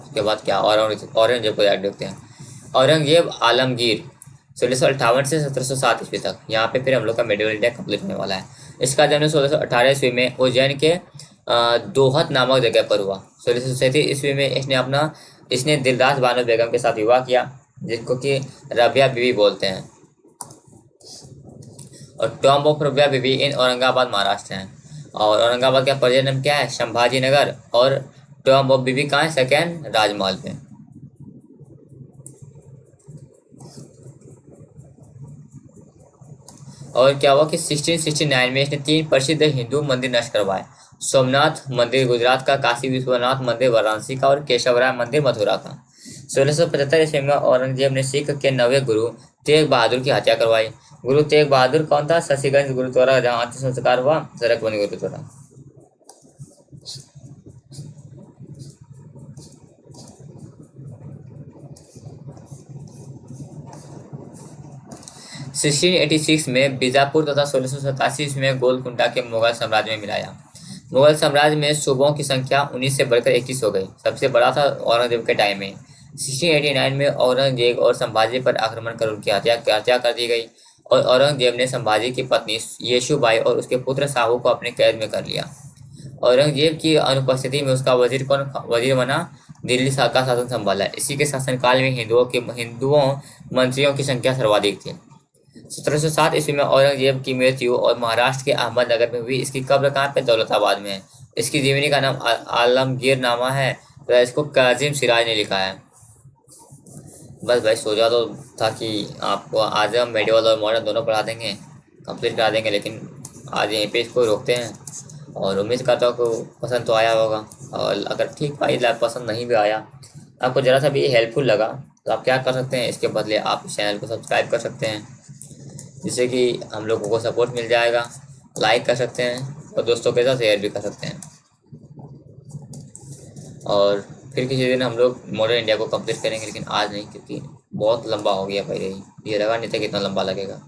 उसके बाद क्या? औरंगजेब को याद रखते हैं। औरंगजेब आलमगीर 1658 से 1707 ईस्वी तक। यहाँ पे फिर हम लोग का मेडिवल इंडिया कंप्लीट होने वाला है। इसका जन्म 1618 ईस्वी में उज्जैन के दोहत नामक जगह पर हुआ। 1637 ईस्वी में इसने दिलरास बानो बेगम के साथ विवाह किया, जिसको कि रबिया बीवी बोलते हैं। और टॉम्ब ऑफ रबिया बीवी इन औरंगाबाद, महाराष्ट्र है। और औरंगाबाद का पर्यटन नाम क्या है? संभाजी नगर। और टॉम्ब ऑफ बीवी कहाँ है? सेकेंड राजमहल पे। और क्या हुआ कि 1669 में इसने 3 प्रसिद्ध हिंदू मंदिर नष्ट करवाए। सोमनाथ मंदिर गुजरात का, काशी विश्वनाथ मंदिर वाराणसी का और केशवराय मंदिर मथुरा का। 1675 ईस्वी में औरंगजेब ने सिख के 9वें गुरु तेग बहादुर की हत्या करवाई। गुरु तेग बहादुर कौन था? शशिगंज गुरुद्वारा जहाँ अंतिम संस्कार हुआ, सरकबनी गुरुद्वारा। (1686) में बीजापुर तथा 1687 में गोलकुंडा के मुगल साम्राज्य में मिलाया। मुगल साम्राज्य में सूबों की संख्या 19 से बढ़कर 21 हो गई। सबसे बड़ा था औरंगजेब के टाइम में। 1689 में औरंगजेब और संभाजी पर आक्रमण कर उनकी हत्या कर दी गई और औरंगजेब ने संभाजी की पत्नी येशुबाई और उसके पुत्र शाहू को अपने कैद में कर लिया। औरंगजेब की अनुपस्थिति में उसका वजीर बना दिल्ली का शासन संभाला। इसी के शासनकाल में हिंदुओं मंत्रियों की संख्या सर्वाधिक थी। 1707 ईस्वी में औरंगजेब की मृत्यु और महाराष्ट्र के अहमदनगर में हुई। इसकी कब्र कहाँ पे? दौलताबाद में है। इसकी जीवनी का नाम आलमगीर नामा है तो इसको काजिम सिराज ने लिखा है। बस भाई सोचा तो था कि आपको आज हम मेडिवल और मॉडर्न दोनों पढ़ा देंगे, कंप्लीट करा देंगे, लेकिन आज यहीं पे इसको रोकते हैं और उम्मीद करता हूँ कि पसंद तो आया होगा। और अगर ठीक भाई पसंद नहीं भी आया, आपको ज़रा सा भी हेल्पफुल लगा तो आप क्या कर सकते हैं, इसके बदले आप इस चैनल को सब्सक्राइब कर सकते हैं जिससे कि हम लोगों को सपोर्ट मिल जाएगा। लाइक कर सकते हैं और दोस्तों के साथ शेयर भी कर सकते हैं। और फिर किसी दिन हम लोग मॉडर्न इंडिया को कंप्लीट करेंगे, लेकिन आज नहीं क्योंकि बहुत लंबा हो गया भाई। ये लगा नहीं था कितना लंबा लगेगा।